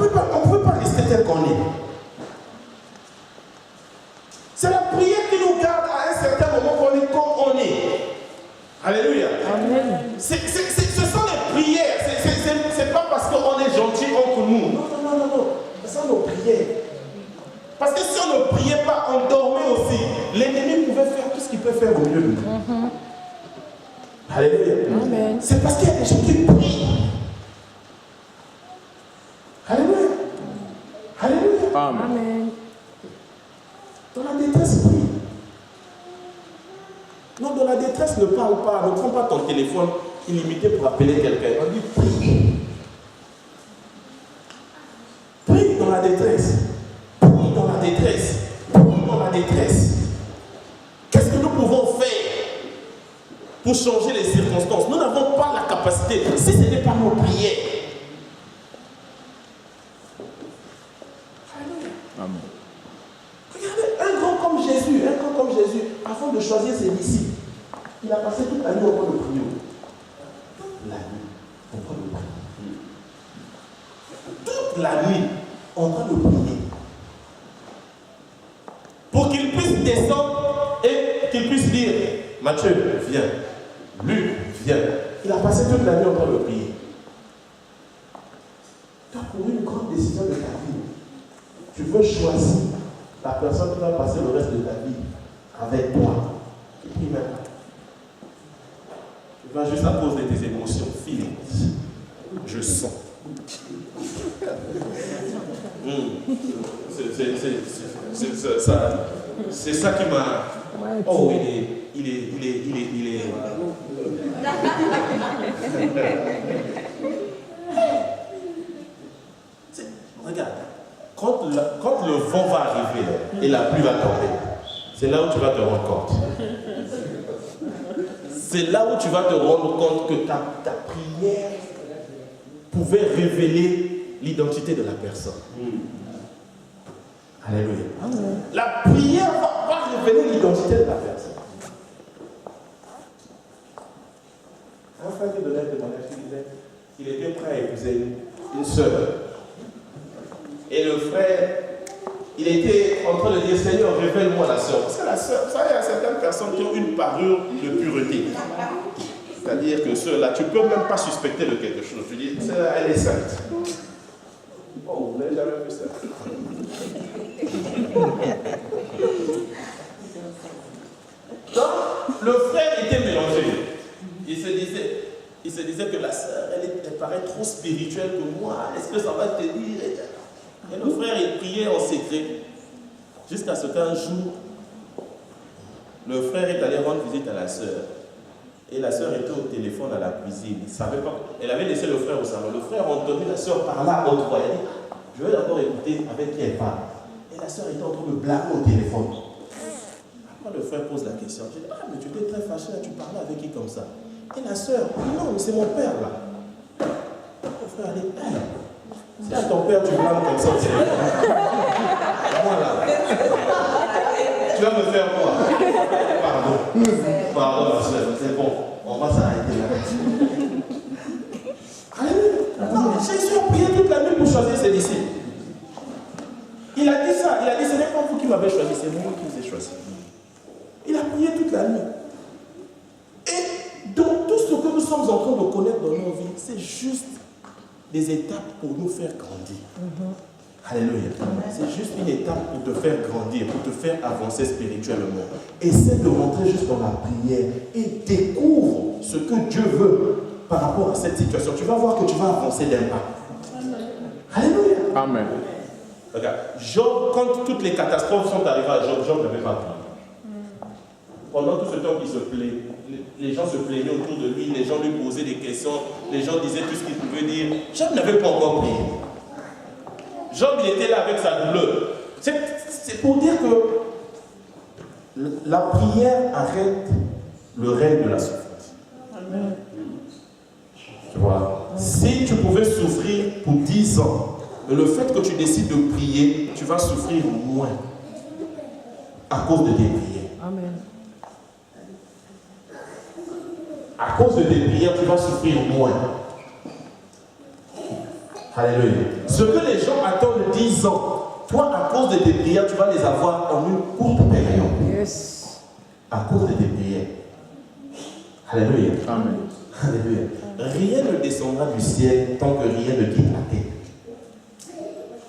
peut pas rester tel qu'on est. C'est la prière qui nous garde à un certain moment qu'on est comme on est. Alléluia. Amen. Ce sont les prières. C'est pas parce qu'on est gentil entre nous. Non. Ce sont nos prières. Parce que si on ne priait pas, on dormait aussi. L'ennemi pouvait faire tout ce qu'il peut faire au milieu de nous. Alléluia. Amen. C'est parce qu'il y a des gens qui prient. Alléluia. Alléluia. Amen. Dans la détresse, prie. Non, dans la détresse, ne parle pas. Ne prends pas ton téléphone illimité pour appeler quelqu'un. On dit prie. Prie dans la détresse. Prie dans la détresse. Prie dans la détresse. Qu'est-ce que nous pouvons faire pour changer les circonstances? Nous n'avons pas la capacité. Si ce n'est pas nos prières. Amen. Regardez, un grand comme Jésus, avant de choisir ses disciples, il a passé toute la nuit en train de prier. Toute la nuit en train de prier. Toute la nuit en train de prier. Pour qu'il puisse descendre et qu'il puisse dire, Matthieu, viens. Luc, viens. Il a passé toute la nuit en train de prier. Tu as pour une grande décision de ta vie. Tu veux choisir la personne qui va passer le reste de ta vie avec toi. Tu pries maintenant. Tu vas juste à cause de tes émotions. Feelings. Je sens. C'est ça qui m'a. Oh, il est. Regarde. Quand le vent va arriver et la pluie va tomber, c'est là où tu vas te rendre compte. C'est là où tu vas te rendre compte que ta prière pouvait révéler l'identité de la personne. Alléluia. La prière va révéler l'identité de la personne. Un frère qui donnait de témoignage, il était prêt à épouser une sœur. Et le frère, il était en train de dire, Seigneur, révèle-moi la sœur. Parce que la sœur, vous savez, il y a certaines personnes qui ont une parure de pureté. C'est-à-dire que ceux-là, tu ne peux même pas suspecter de quelque chose. Tu dis, elle est sainte. Oh, vous n'avez jamais vu ça. Donc, le frère était mélangé. Il se disait que la sœur, elle paraît trop spirituelle que moi. Est-ce que ça va te dire? Et le frère, il priait en secret. Jusqu'à ce qu'un jour, le frère est allé rendre visite à la sœur. Et la sœur était au téléphone à la cuisine. Il savait pas. Elle avait laissé le frère au salon. Le frère a entendu la sœur parler à haute voix. Elle a dit, je vais d'abord écouter avec qui elle parle. Et la sœur était en train de blâmer au téléphone. Après, le frère pose la question. Je dis, ah, mais tu étais très fâché, là, tu parlais avec qui comme ça? Et la sœur, non, c'est mon père là. Le frère a dit, si à ton père tu blâmes comme ça, c'est moi là. Tu vas me faire quoi? Pardon, ma soeur, c'est bon. On va s'arrêter là. Alléluia. Non, Jésus a prié toute la nuit pour choisir ses disciples. Il a dit ça. Il a dit, ce n'est pas vous qui m'avez choisi, c'est moi qui vous ai choisi. Il a prié toute la nuit. Et donc, tout ce que nous sommes en train de connaître dans nos vies, c'est juste des étapes pour nous faire grandir. Alléluia. C'est juste une étape pour te faire grandir, pour te faire avancer spirituellement. Essaie de rentrer juste dans la prière et découvre ce que Dieu veut par rapport à cette situation. Tu vas voir que tu vas avancer d'un pas. Alléluia. Amen. Regarde, Job, quand toutes les catastrophes sont arrivées à Job, Job n'avait pas prié. pendant tout ce temps qu'il se plaît, les gens se plaignaient autour de lui, les gens lui posaient des questions, les gens disaient tout ce qu'ils pouvaient dire. Job n'avait pas encore prié. Job, il était là avec sa douleur. C'est pour dire que la prière arrête le règne de la souffrance. Amen. Tu vois, si tu pouvais souffrir pour 10 ans, mais le fait que tu décides de prier, tu vas souffrir moins à cause de tes prières. Amen. À cause de tes prières, tu vas souffrir moins. Alléluia. Ce que les gens attendent 10 ans, toi, à cause de tes prières, tu vas les avoir en une courte période. Yes. À cause de tes prières. Alléluia. Amen. Alléluia. Rien ne descendra du ciel tant que rien ne quitte la terre.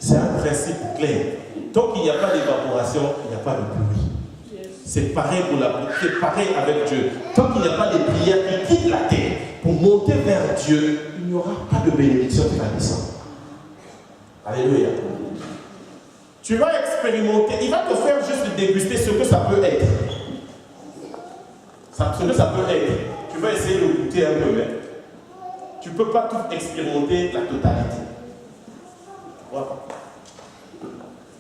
C'est un principe clair. Tant qu'il n'y a pas d'évaporation, il n'y a pas de pluie. C'est pareil pour la pluie, c'est pareil avec Dieu. Tant qu'il n'y a pas de prières qui quittent la terre pour monter vers Dieu, il n'y aura pas de bénédiction qui va descendre. Alléluia. Tu vas expérimenter, il va te faire juste déguster ce que ça peut être. Ce que ça peut être. Tu vas essayer de goûter un peu, mais tu ne peux pas tout expérimenter la totalité. Voilà.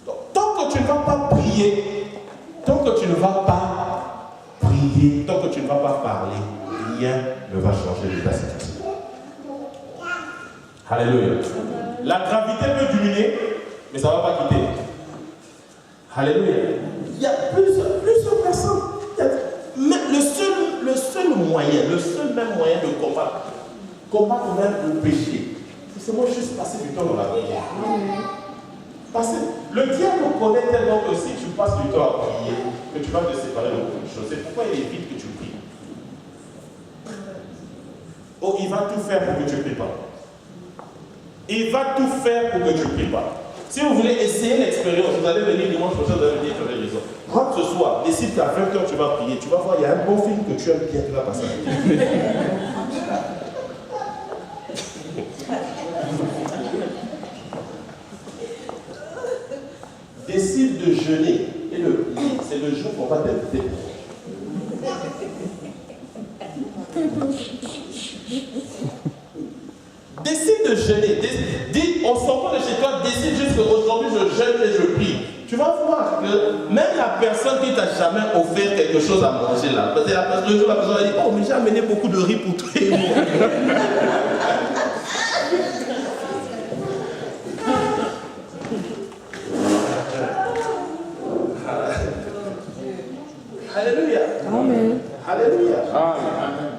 Donc, tant que tu ne vas pas prier, tant que tu ne vas pas prier, tant que tu ne vas pas parler, rien ne va changer de ta situation. Alléluia. La gravité peut diminuer, mais ça ne va pas quitter. Alléluia. Il y a plusieurs personnes. Mais le seul moyen de combattre même le péché, c'est seulement juste passer du temps dans la prière. Parce que le diable connaît tellement que si tu passes du temps à prier, que tu vas te séparer de beaucoup de choses. C'est pourquoi il évite que tu pries. Oh, il va tout faire pour que tu ne pries pas. Il va tout faire pour que tu ne pries pas. Si vous voulez essayer l'expérience, vous allez venir dimanche prochain, vous allez me dire que j'avais raison. Rentre ce soir, décide qu'à 20h tu vas prier. Tu vas voir, il y a un bon film que tu aimes bien qui va passer. Décide de jeûner et de prier. C'est le jour qu'on va t'inviter. Décide de jeûner. Dis, on sort pas de chez toi, décide juste qu'aujourd'hui je jeûne et je prie. Tu vas voir que même la personne qui t'a jamais offert quelque chose à manger là, parce que le jour la personne va dire, oh mais j'ai amené beaucoup de riz pour toi et moi. Alléluia. Amen. Alléluia. Amen.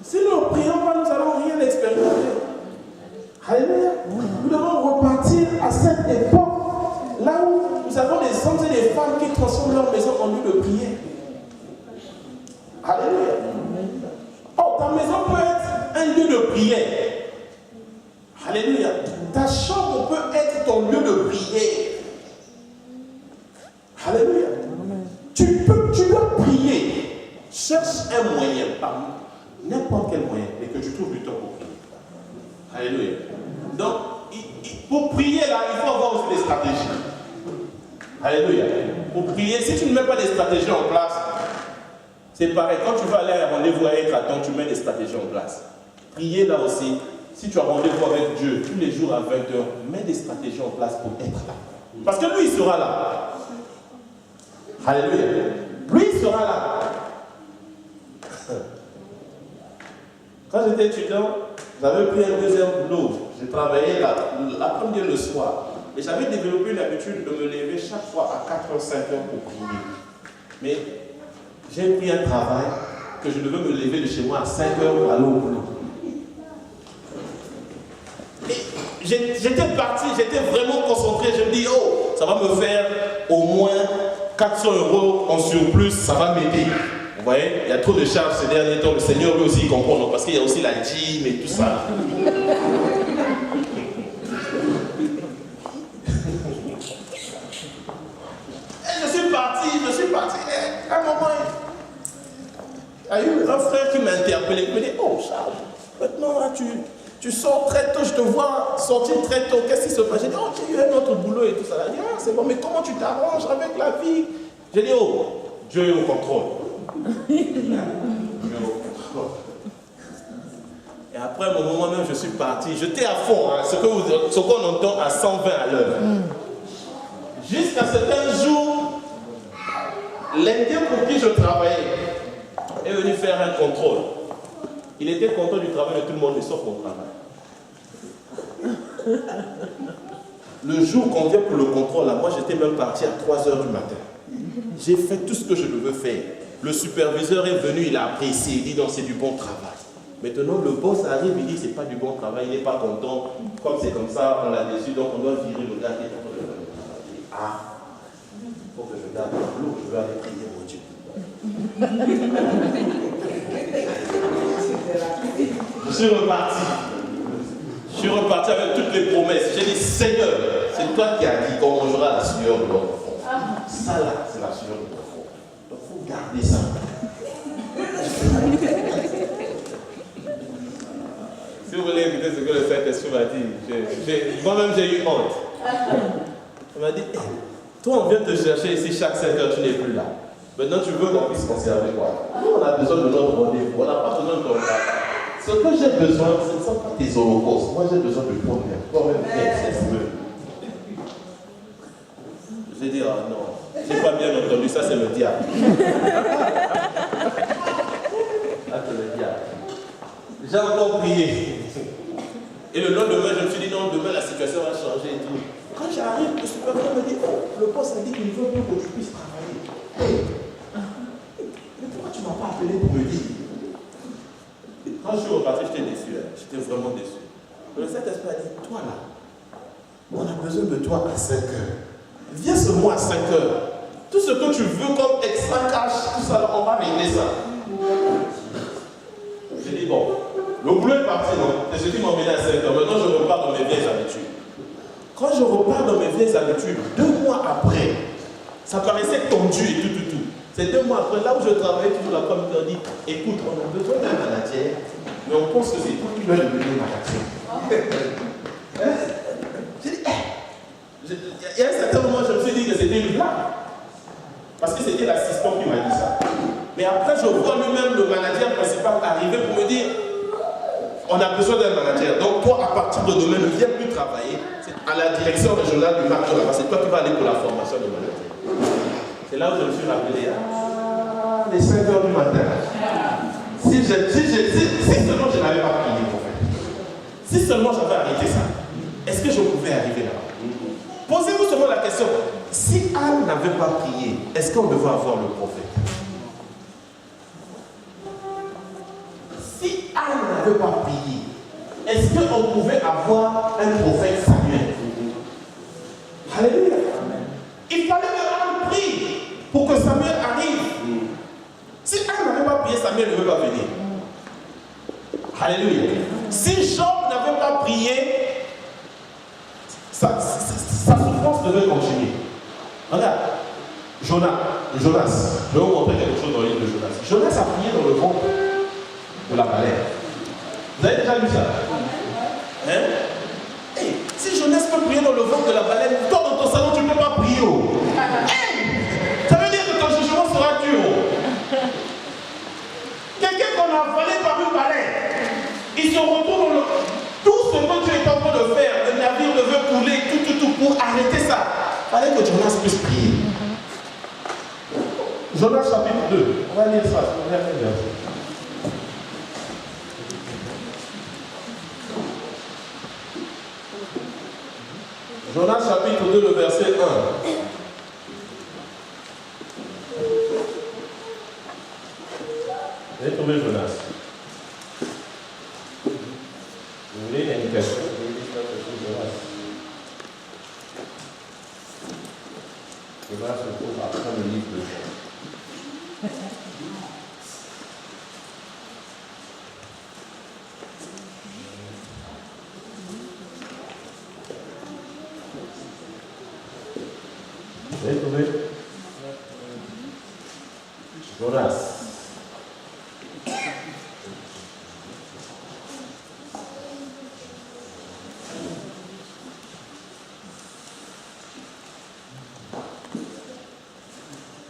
Si nous ne prions pas, nous n'allons rien expérimenter. Alléluia. Nous devons repartir à cette époque, là où nous avons des hommes et des femmes qui transforment leur maison en lieu de prière. Alléluia. Oh, ta maison peut être un lieu de prière. Alléluia. Ta chambre peut être ton lieu de prière. Alléluia. Tu dois prier. Cherche un moyen, n'importe quel moyen, et que tu trouves du temps pour prier. Alléluia. Donc, pour prier là, il faut avoir aussi des stratégies. Alléluia. Pour prier, si tu ne mets pas des stratégies en place, c'est pareil. Quand tu vas aller à un rendez-vous à être à temps, tu mets des stratégies en place. Prier là aussi, si tu as rendez-vous avec Dieu tous les jours à 20h, mets des stratégies en place pour être là. Parce que lui, il sera là. Alléluia. Lui, il sera là. Quand j'étais étudiant, j'avais pris un deuxième boulot. J'ai travaillé l'après-midi le soir. Et j'avais développé une habitude de me lever chaque fois à 4h, 5h pour prier. Mais j'ai pris un travail que je devais me lever de chez moi à 5h pour aller au boulot. Et j'étais parti, j'étais vraiment concentré. Je me dis, oh, ça va me faire au moins 400 € en surplus, ça va m'aider. Vous voyez, il y a trop de charges ces derniers temps. Le Seigneur lui aussi il comprend, donc, parce qu'il y a aussi la dîme et tout ça. Et je suis parti. À un moment, il y a eu un frère qui m'a interpellé. Il me dit, oh Charles, maintenant là, tu sors très tôt, je te vois sortir très tôt. Qu'est-ce qui se passe? J'ai dit, oh, j'ai eu un autre boulot et tout ça. Il dit, ah, c'est bon, mais comment tu t'arranges avec la vie? J'ai dit, oh, Dieu est au contrôle. Et après un moment même, je suis parti. J'étais à fond, hein, ce qu'on entend à 120 à l'heure. Jusqu'à certains jours, l'Indien pour qui je travaillais est venu faire un contrôle. Il était content du travail de tout le monde, mais sauf mon travail. Le jour qu'on vient pour le contrôle, là, moi j'étais même parti à 3h du matin. J'ai fait tout ce que je devais faire. Le superviseur est venu, il a apprécié, il dit non, c'est du bon travail. Maintenant, le boss arrive, il dit c'est pas du bon travail, il n'est pas content. Comme c'est comme ça, on l'a déçu, donc on doit virer le gars qui est en train de faire le travail. Ah, il faut que je garde l'eau, je vais aller prier mon Dieu. Je suis reparti. Je suis reparti avec toutes les promesses. J'ai dit, Seigneur, c'est toi qui as dit qu'on mangera la sueur de notre front. Ça là, c'est la sueur de notre front. Donc il faut garder ça. Si vous voulez écouter ce que le Saint-Esprit m'a dit, moi-même j'ai eu honte. Il m'a dit, toi on vient te chercher ici chaque 5 heures, tu n'es plus là. Maintenant tu veux qu'on puisse conserver quoi? Nous on a besoin de notre rendez-vous, on n'a pas besoin de ton cas. Ce que j'ai besoin, ce ne sont pas tes holocaustes. Moi j'ai besoin de toi-même. Toi-même, c'est ce. Je vais dire, ah non, j'ai pas bien entendu, ça c'est le diable. Ah, c'est le diable. J'ai encore prié. Et le lendemain, je me suis dit, non, demain la situation va changer et tout. Quand j'arrive, le superviseur me dit, oh, le boss a dit qu'il ne veut plus que tu puisses travailler. Hey. Mais pourquoi tu ne m'as pas appelé pour me dire? Quand je suis reparti, j'étais déçu. J'étais vraiment déçu. Le Saint-Esprit a dit, toi là, on a besoin de toi à 5 heures. Viens ce mois à 5 heures. Tout ce que tu veux comme extra cash, tout ça, on va régler ça. J'ai dit, bon, le boulot est parti, non? C'est ce qui m'a emmené à 5 heures. Maintenant, je repars dans mes vieilles habitudes. Quand je repars dans mes vieilles habitudes, 2 mois après, ça paraissait tendu et tout. C'est 2 mois après, là où je travaillais toujours la femme qui dit, écoute, on a besoin d'un manager, mais on pense que c'est toi qui vas devenir manager. J'ai dit, il y a un certain moment, je me suis dit que c'était une blague. Parce que c'était l'assistant qui m'a dit ça. Mais après, je vois lui-même le manager principal arriver pour me dire, on a besoin d'un manager. Donc toi, à partir de demain, ne viens plus travailler à la direction régionale du marché là-bas. C'est toi qui vas aller pour la formation de manager. C'est là où je me suis rappelé, les 5 heures du matin. Si seulement je n'avais pas prié, en fait. Si seulement j'avais arrêté ça, est-ce que je pouvais arriver là-bas? Posez-vous seulement la question, si Anne n'avait pas prié, est-ce qu'on devait avoir le prophète? Si Anne n'avait pas prié, est-ce qu'on pouvait avoir un prophète Samuel? Alléluia. Il fallait que Anne prie pour que Samuel arrive. Si Anne n'avait pas prié, Samuel ne veut pas venir. Alléluia. Si Job n'avait pas prié, sa souffrance devait continuer. Regarde, Jonas, je vais vous montrer quelque chose dans le livre de Jonas. Jonas a prié dans le ventre de la baleine. Vous avez déjà lu ça? Hein? Hey, si Jonas peut prier dans le ventre de la baleine, toi dans ton salon tu ne peux pas prier. Hey, ça veut dire que ton jugement sera dur. Quelqu'un qu'on a avalé par une baleine, il se retrouve dans le... Tout ce que tu es en train de faire, le navire devait couler, tout, pour arrêter ça. Il fallait que Jonas puisse prier. Jonas chapitre 2, on va lire ça, on va lire ça. Jonas chapitre 2, le verset 1. Vous avez trouvé Jonas? Vous voulez une question? Jonas se trouve après le livre de Jonas. Vous avez trouvé? Jonas.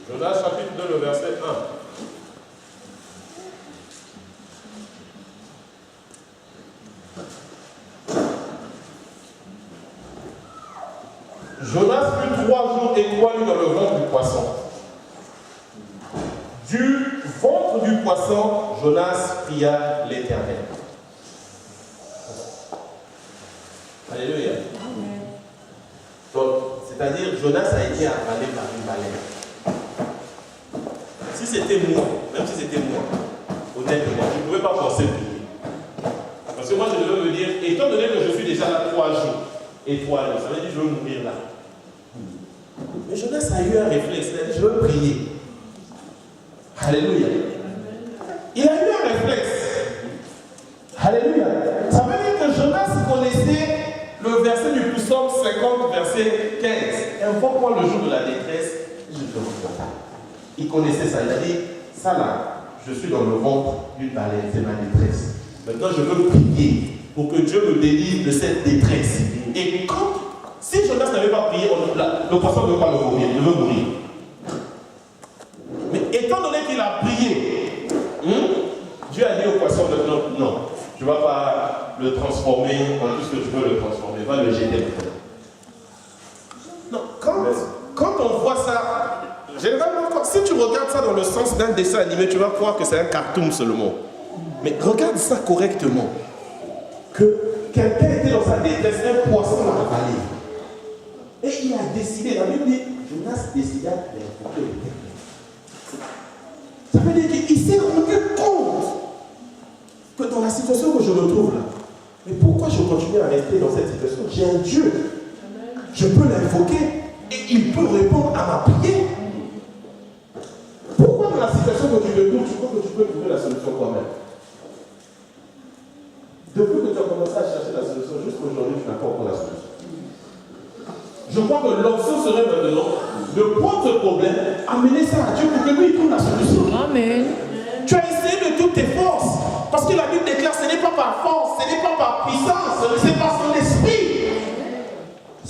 Jonas chapitre 2, le verset 1. étoile dans le ventre du poisson. Du ventre du poisson, Jonas pria l'Éternel. Alléluia. Donc, c'est-à-dire, Jonas a été avalé par une baleine. Si c'était moi, même si c'était moi, honnêtement, je ne pouvais pas penser prier. Parce que moi, je devais me dire, étant donné que je suis déjà là 3 jours, étoile, ça veut dire que je veux mourir là. Mais Jonas a eu un réflexe, il a dit, je veux prier. Alléluia. Il a eu un réflexe. Alléluia. Ça veut dire que Jonas connaissait le verset du psaume 50, verset 15. Invoque-moi le jour de la détresse, je te reviendrai. Il connaissait ça. Il a dit, ça là, je suis dans le ventre d'une baleine, c'est ma détresse. Maintenant, je veux prier pour que Dieu me délivre de cette détresse. Et quand, si Jonas n'avait pas prié, le poisson ne veut pas le mourir, il veut mourir. Mais étant donné qu'il a prié, Dieu a dit au poisson maintenant, non, tu ne vas pas le transformer en tout ce que tu veux le transformer, va le jeter. Non, quand on voit ça, généralement, si tu regardes ça dans le sens d'un dessin animé, tu vas croire que c'est un cartoon seulement. Mais regarde ça correctement. Que quelqu'un était dans sa détresse, un poisson l'a avalé. Et il a décidé, la Bible dit, Jonas décida d'invoquer l'Éternel. Ça veut dire qu'il s'est rendu compte que dans la situation où je me trouve là, mais pourquoi je continue à rester dans cette situation? J'ai un Dieu. Je peux l'invoquer et il peut répondre à ma prière. Pourquoi dans la situation que tu te trouves, tu crois que tu peux trouver la solution toi-même? Depuis que tu as commencé à chercher la solution, jusqu'aujourd'hui, tu n'as pas encore la solution. Je crois que l'option serait maintenant de prendre ce problème, amener ça à Dieu pour que lui il trouve la solution. Amen. Tu as essayé de toutes tes forces. Parce que la Bible déclare, ce n'est pas par force, ce n'est pas par puissance, c'est par son esprit.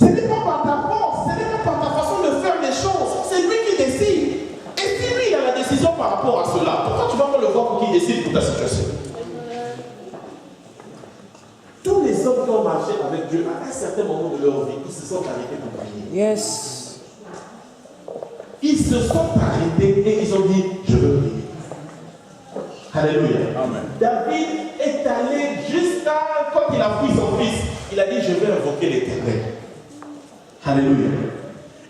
Ce n'est pas par ta force, ce n'est pas par ta façon de faire les choses. C'est lui qui décide. Et si lui il a la décision par rapport à cela, pourquoi tu vas pas le voir pour qu'il décide pour ta situation? Tous les hommes qui ont marché avec Dieu, à un certain moment de leur vie, ils se sont arrêtés pour prier. Yes. Ils se sont arrêtés et ils ont dit, je veux prier. Alléluia. Amen. David est allé jusqu'à quand il a pris son fils. Il a dit, je vais invoquer l'Éternel. Alléluia.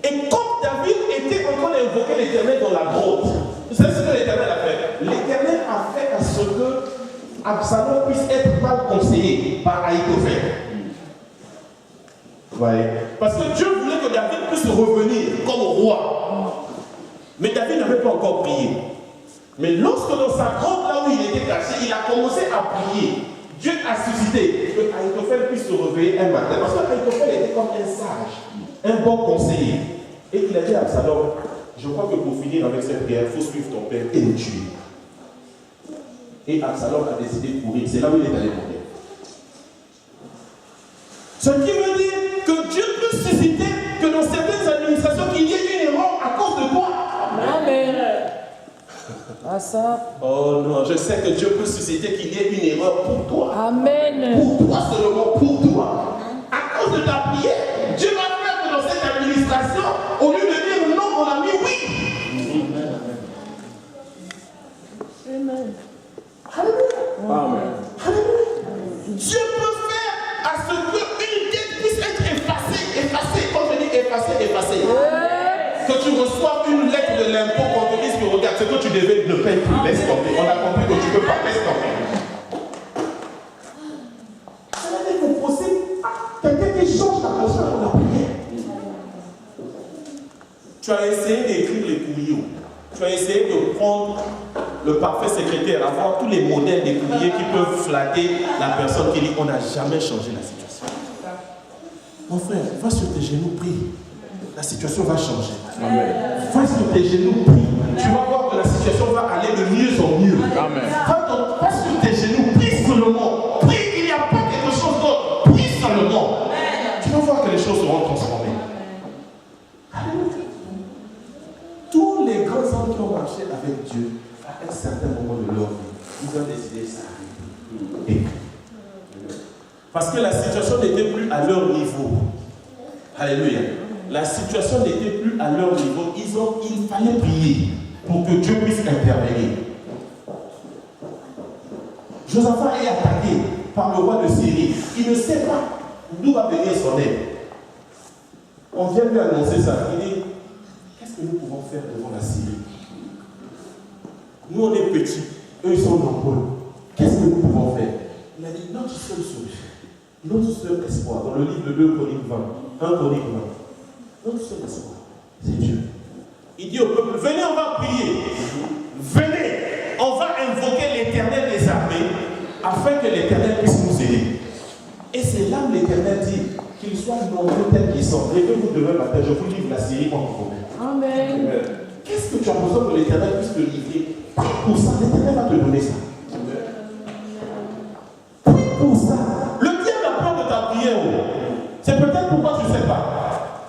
Et quand David était en train d'invoquer l'Éternel dans la grotte, vous savez ce que l'Éternel a fait? L'Éternel a fait à ce que Absalom puisse être mal conseillé par Ahitophel. Ouais. Parce que Dieu voulait que David puisse revenir comme roi. Mais David n'avait pas encore prié. Mais lorsque dans sa grotte, là où il était caché, il a commencé à prier. Dieu a suscité que Ahitophel puisse se réveiller un matin. Parce que Ahitophel était comme un sage, un bon conseiller. Et il a dit à Absalom, je crois que pour finir avec cette guerre, il faut suivre ton père et le tuer. Et Absalom a décidé de courir. C'est là où il est allé mourir. Ce qui veut dire que Dieu peut susciter que dans certaines administrations, qu'il y ait une erreur à cause de toi. Amen. Ah ça. Oh non, je sais que Dieu peut susciter qu'il y ait une erreur pour toi. Amen. Pour toi seulement, pour toi. À cause de ta prière, Dieu va faire que dans cette administration, au lieu de dire non, on a mis oui. Amen. Alléluia. Amen. Alléluia. Dieu peut faire à ce qu'une dette puisse être effacée. Quand je dis effacée. Que tu reçois une lettre de l'impôt qu'on te dise que regarde, ce que tu devais ne payer plus, laisse tomber. On a compris que tu ne peux pas, laisse tomber. Ça veut dire que possible, quelqu'un qui change ta posture pour la prière. Tu as essayé d'écrire les courriers. Tu as essayé de prendre le parfait secrétaire, avoir tous les modèles des courriers qui peuvent flatter la personne qui dit on n'a jamais changé la situation. Mon frère, va sur tes genoux, prie. La situation va changer. Amen. Va sur tes genoux, prie. Tu vas voir que la situation va aller de mieux en mieux. Amen. Va sur tes genoux, prie seulement. Prie, il n'y a pas quelque chose d'autre. Prie seulement. Tu vas voir que les choses seront transformées. Alléluia. Tous les grands hommes qui ont marché avec Dieu, à un certain moment de leur vie, ils ont décidé de s'arrêter. Parce que la situation n'était plus à leur niveau. Alléluia. la situation n'était plus à leur niveau. Il fallait prier pour que Dieu puisse intervenir. Josaphat est attaqué par le roi de Syrie. Il ne sait pas d'où va venir son aide. On vient lui annoncer ça. Il dit, qu'est-ce que nous pouvons faire devant la Syrie? Nous, on est petits. Eux, ils sont nombreux. Qu'est-ce que nous pouvons faire? Il a dit, notre seule solution, notre seul espoir, dans le livre de 2 Chroniques 20, 1 Chroniques 20, notre seul espoir, c'est Dieu. Il dit au peuple, venez, on va prier. Venez, on va invoquer l'Éternel des armées, afin que l'Éternel puisse nous aider. Et c'est là où l'Éternel dit qu'ils soient nombreux tels qu'ils sont. Levez-vous demain matin, je vous livre la Syrie contre vous. Amen. Qu'est-ce que tu as besoin que l'Éternel puisse te livrer? Pour ça, l'Éternel va te donner ça. Pour ça. Le diable a peur de ta prière. C'est peut-être pourquoi tu ne sais pas.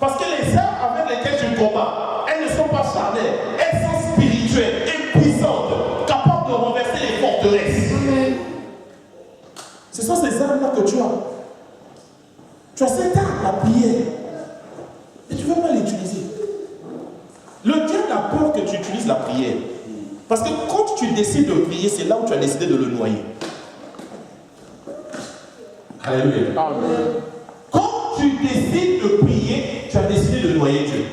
Parce que les armes avec lesquelles tu combats, elles ne sont pas charnelles. Elles sont spirituelles et puissantes, capables de renverser les forteresses. Amen. Ce sont ces armes-là que tu as. Tu as cette arme, la prière. Mais tu ne veux pas l'utiliser. Le diable a peur que tu utilises la prière. Parce que quand tu décides de prier, c'est là où tu as décidé de le noyer. Alléluia. Amen. Quand tu décides de prier, tu as décidé de noyer Dieu.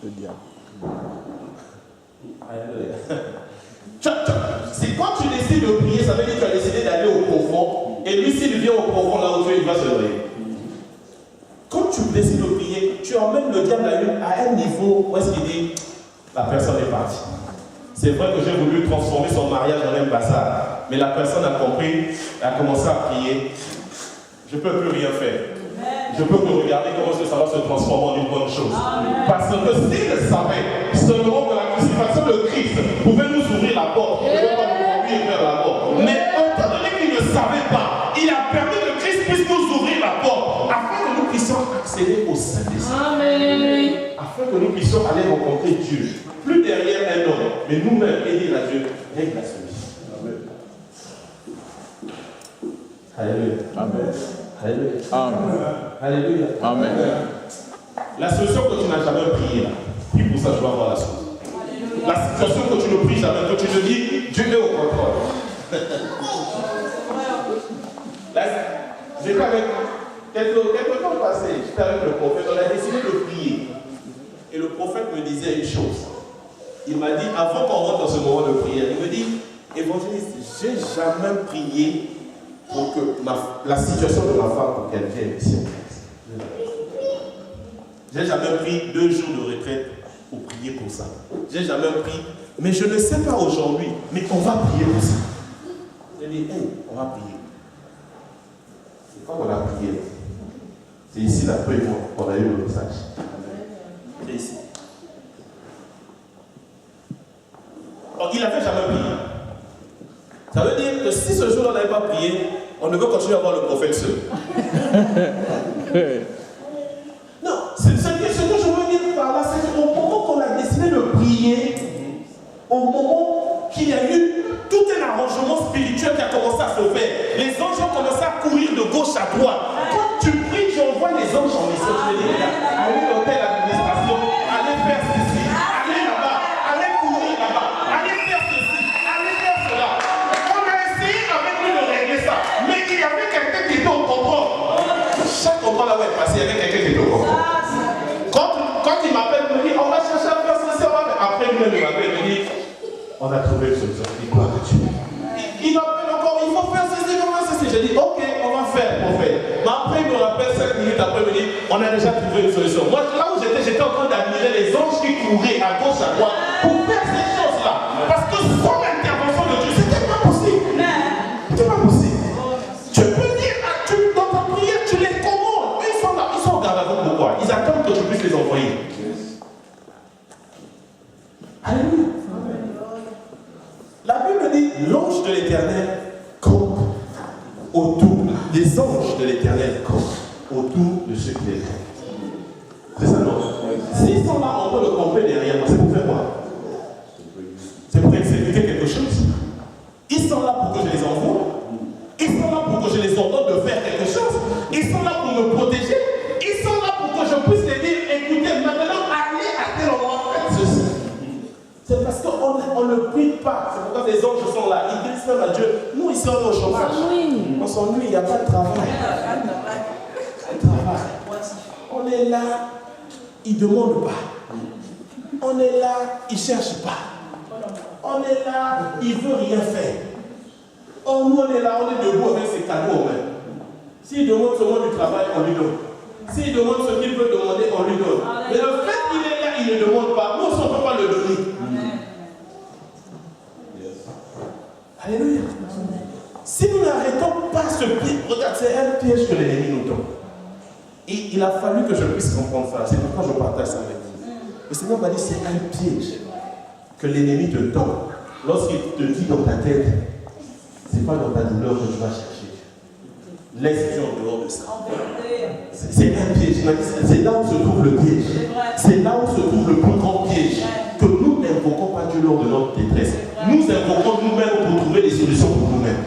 Le diable. Alléluia. C'est quand tu décides de prier, ça veut dire que tu as décidé d'aller au profond. Et lui, s'il vient au profond, là où tu es, il va se noyer. Quand tu décides de prier, tu emmènes le diable à un niveau où est-ce qu'il dit, la personne est partie. C'est vrai que j'ai voulu transformer son mariage en un bazar, mais la personne a compris, a commencé à prier. Je ne peux plus rien faire. Je peux que regarder comment ça va se transformer en une bonne chose. Parce que s'il le savait, seulement que la crucifixion de Christ pouvait nous ouvrir la porte, il ne pouvait pas nous conduire vers la mort. Mais étant donné qu'il ne savait pas, il a permis que Christ puisse nous ouvrir la porte, afin que nous puissions accéder au Saint-Esprit. Amen. Afin que nous puissions aller rencontrer Dieu. Plus derrière un homme, mais nous-mêmes, et dire à Dieu, règle la solution. Alléluia. Amen. Alléluia. Amen. Alléluia. Amen. La solution que tu n'as jamais priée là, prie pour ça, tu vas avoir la solution. La situation que tu ne pries jamais, que tu te dis, Dieu est au contrôle. Là, j'étais avec, quelque temps passé, j'étais avec le prophète, on a décidé de prier. Et le prophète me disait une chose. Il m'a dit, avant qu'on rentre dans ce moment de prière, il me dit, évangéliste, j'ai jamais prié pour que la situation de ma femme, pour qu'elle vienne ici en France. J'ai jamais pris 2 jours de retraite pour prier pour ça. J'ai jamais pris, mais je ne sais pas aujourd'hui, mais on va prier pour ça. J'ai dit, hey, on va prier. Et quand on a prié, c'est ici la première fois qu'on a eu le message. C'est ici. Donc, il n'avait jamais prié. Ça veut dire que si ce jour-là on n'avait pas prié, on devait continuer à voir le prophète seul. Non, ce que je veux dire par là, c'est qu'au moment qu'on a décidé de prier, au moment qu'il y a eu tout un arrangement spirituel qui a commencé à se faire, les anges ont commencé à courir de gauche à droite. Quand tu pries, tu envoies les anges en mission. Tu veux dire, allez à l'hôtel d'administration, allez faire ceci, allez là-bas, allez courir là-bas, allez faire ceci, allez faire cela. On a essayé avec lui de régler ça, mais il y avait quelqu'un qui était au contrôle. Chaque endroit là où elle passait, il y avait quelqu'un qui était au contrôle. Quand il m'appelle, il me dit, on va chercher à faire ceci, après lui-même il m'appelle, il me dit, on a trouvé une solution. Il dit, quoi que tu veux. Il m'appelle encore, il faut faire ceci, comment ceci. J'ai dit, ok, on va faire, prophète. Mais après, il me rappelle 5 minutes après, il me dit, on a déjà trouvé une solution. Moi, là où j'étais en train d'admirer les anges qui couraient à gauche, à droite, pour faire ces choses-là. Parce que sans l'intervention de Dieu, c'était pas possible. C'était pas possible. Tu peux dire, dans ta prière, tu les commandes. Ils sont là, ils sont au garde à vous pourquoi? Ils attendent que tu puisses les envoyer. Alléluia. La Bible dit, l'ange de l'Éternel campe autour, les anges de l'Éternel campent autour de ceux qui les craignent. C'est ça, non? S'ils sont là en train de camper derrière moi, c'est pour faire quoi? C'est pour exécuter quelque chose. Ils sont là pour que je les envoie. Ils sont là pour que je les ordonne de faire quelque chose. Ils sont là pour me protéger. Ils sont là pour que je puisse les dire, C'est parce qu'on ne prie pas. C'est pourquoi les anges sont là. Ils disent même à Dieu. Nous, ici, on est au chômage. On s'ennuie, il n'y a pas de travail. On est là, ils ne demandent pas. On est là, ils ne cherchent pas. On est là, ils ne veulent rien faire. Oh, nous, on est là, on est debout avec ses cadeaux en main. S'il demande seulement du travail, on lui donne. S'il demande ce qu'il veut demander, on lui donne. Mais le fait qu'il est là, il ne demande pas. Nous, on ne peut pas le donner. Alléluia. Si nous n'arrêtons pas ce piège, regarde, c'est un piège que l'ennemi nous donne. Et il a fallu que je puisse comprendre ça. C'est pourquoi je partage ça avec vous. Le Seigneur m'a dit, c'est un piège que l'ennemi te donne. Lorsqu'il te dit dans ta tête, c'est pas dans ta douleur que tu vas chercher. Laisse-tu en dehors de ça. C'est un piège. C'est là où se trouve le piège. C'est là où se trouve le plus grand piège. Que nous n'invoquons pas Dieu lors de notre détresse. Nous invoquons nous-mêmes pour trouver des solutions pour nous-mêmes.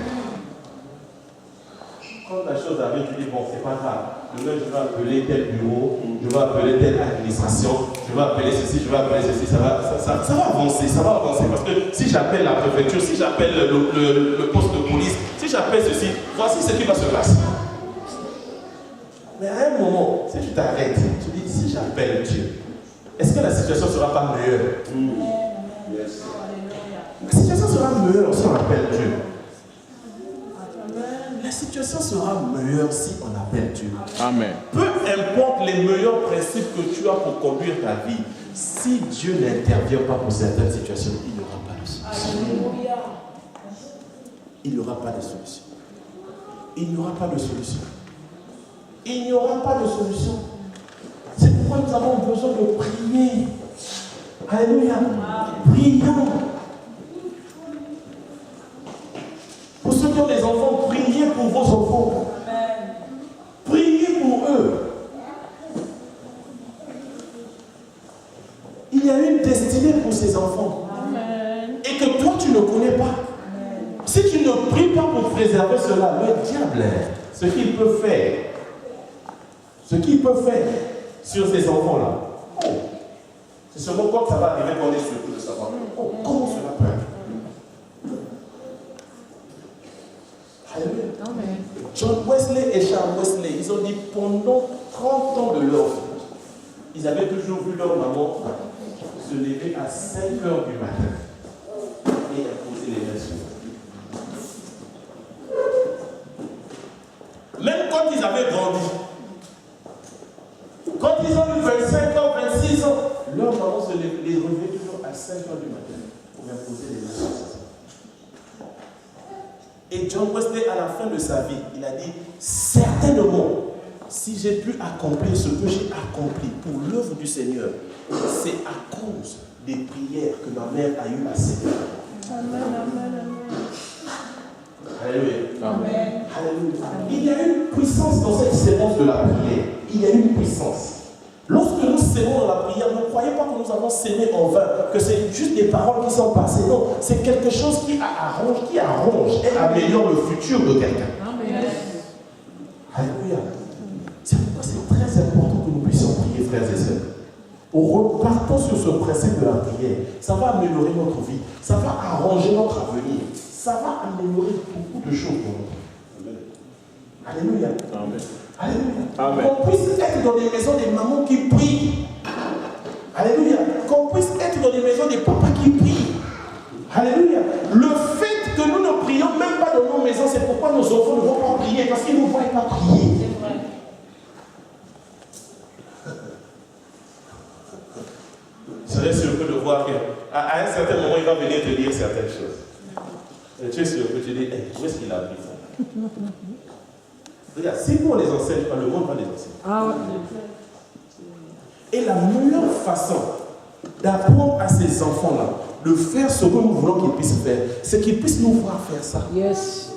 Quand la chose arrive, tu dis, bon, c'est pas grave. Demain, je vais appeler tel bureau, je vais appeler telle administration, je vais appeler ceci, je vais appeler ceci. Ça va avancer, ça va avancer. Parce que si j'appelle la préfecture, si j'appelle le poste de police, si j'appelle ceci, voici ce qui va se passer. Mais à un moment, si tu t'arrêtes, tu dis, si j'appelle Dieu, est-ce que la situation ne sera pas meilleure? Yes. La situation sera meilleure si on appelle Dieu. La situation sera meilleure si on appelle Dieu. Amen. Peu importe les meilleurs principes que tu as pour conduire ta vie, si Dieu n'intervient pas pour certaines situations, il n'y aura pas de solution. Il n'y aura pas de solution. Il n'y aura pas de solution. Il n'y aura pas de solution. C'est pourquoi nous avons besoin de prier. Alléluia. Prions. Pour ceux qui ont des enfants, priez pour vos enfants. Priez pour eux. Il y a une destinée pour ces enfants. Et que toi, tu ne connais pas. Si tu ne pries pas pour préserver cela, le diable, ce qu'il peut faire sur ces enfants-là, c'est seulement quand ça va arriver qu'on est surtout de savoir. Comment cela peut être? Alléluia. John Wesley et Charles Wesley, ils ont dit pendant 30 ans de leur vie, ils avaient toujours vu leur maman se lever à 5 heures du matin et imposer les mains sur eux. Même quand ils avaient grandi, quand ils ont eu 25 ans, 26 ans, leur maman se les relevait toujours à 5 heures du matin pour imposer les mains sur eux. Et John Wesley, à la fin de sa vie, il a dit, certainement, si j'ai pu accomplir ce que j'ai accompli pour l'œuvre du Seigneur, c'est à cause des prières que ma mère a eu à Seigneur. Amen, amen, amen. Alléluia. Amen. Alléluia. Il y a une puissance dans cette séance de la prière. Il y a une puissance. Lorsque nous sémons dans la prière, ne croyez pas que nous avons sémé en vain, que c'est juste des paroles qui sont passées. Non, c'est quelque chose qui arrange et améliore le futur de quelqu'un. Amen. Alléluia. C'est pourquoi c'est très important que nous puissions prier, frères et sœurs. Repartons sur ce principe de la prière. Ça va améliorer notre vie. Ça va arranger notre avenir. Ça va améliorer beaucoup de choses pour nous. Alléluia. Amen. Alléluia. Amen. Qu'on puisse être dans des maisons des mamans qui prient. Alléluia. Qu'on puisse être dans des maisons des papas qui prient. Alléluia. Le fait que nous ne prions même pas dans nos maisons, c'est pourquoi nos enfants ne vont pas prier, parce qu'ils ne vont pas prier. C'est vrai. Je serais surpris de voir qu'à un certain moment, il va venir te dire certaines choses. Et tu es surpris, tu dis, hey, où est-ce qu'il a appris ça? Regarde, si nous on les enseigne pas, le monde va les enseigner. Ah ouais. Et la meilleure façon d'apprendre à ces enfants-là de faire ce que nous voulons qu'ils puissent faire, c'est qu'ils puissent nous voir faire ça. Yes.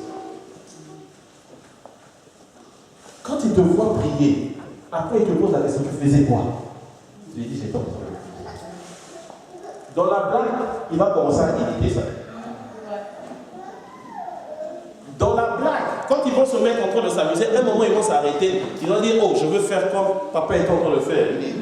Quand ils te voient prier, après ils te posent la question, tu faisais quoi? Tu lui dis, j'ai pas de problème. Dans la blague, il va commencer à imiter ça. Dans la blague, quand ils vont se mettre en train de s'amuser, à un moment ils vont s'arrêter. Ils vont dire, oh, je veux faire comme papa est en train de faire. Il dit,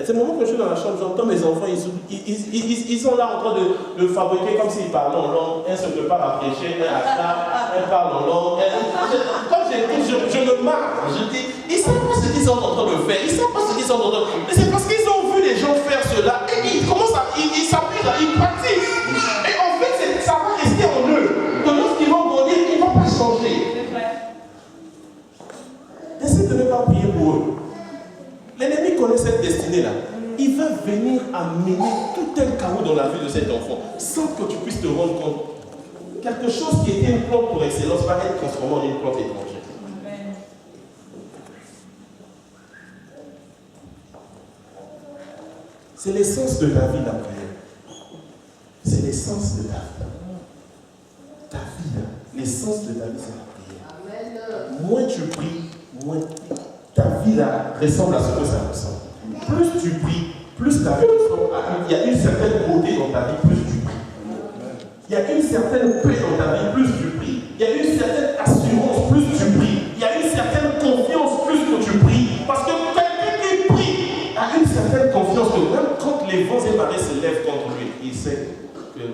C'est le moment que je suis dans la chambre, j'entends mes enfants, ils sont là en train de fabriquer comme s'ils parlaient en langue. Un se prépare à prêcher, un à ça, un parle en langue. Quand j'écoute, je me marre. Je dis, ils ne savent pas ce qu'ils sont en train de faire. Ils ne savent pas ce qu'ils sont en train de faire. Mais c'est parce qu'ils ont vu les gens faire cela. Et ils commencent à, ils s'appuient là, ils pratiquent. Et en fait, ça va rester en eux. Que lorsqu'ils vont grandir, ils ne vont pas changer. Essaie de ne pas prier pour eux. L'ennemi connaît cette destinée-là. Il va venir amener tout un chaos dans la vie de cet enfant sans que tu puisses te rendre compte. Quelque chose qui était une plante pour excellence va être transformé en une plante étrangère. C'est l'essence de ta vie, la prière. C'est l'essence de ta vie. Ta vie, là, l'essence de ta vie, c'est la prière. Moins tu pries, moins ta vie là ressemble à ce que ça ressemble. Plus tu pries, plus ta vie ressemble à... Il y a une certaine beauté dans ta vie, plus tu pries. Il y a une certaine paix dans ta vie, plus tu pries. Il y a une certaine assurance, plus tu pries. Il y a une certaine confiance, plus que tu pries. Parce que quelqu'un qui prie a une certaine confiance que même quand les vents et marées se lèvent contre lui, il sait que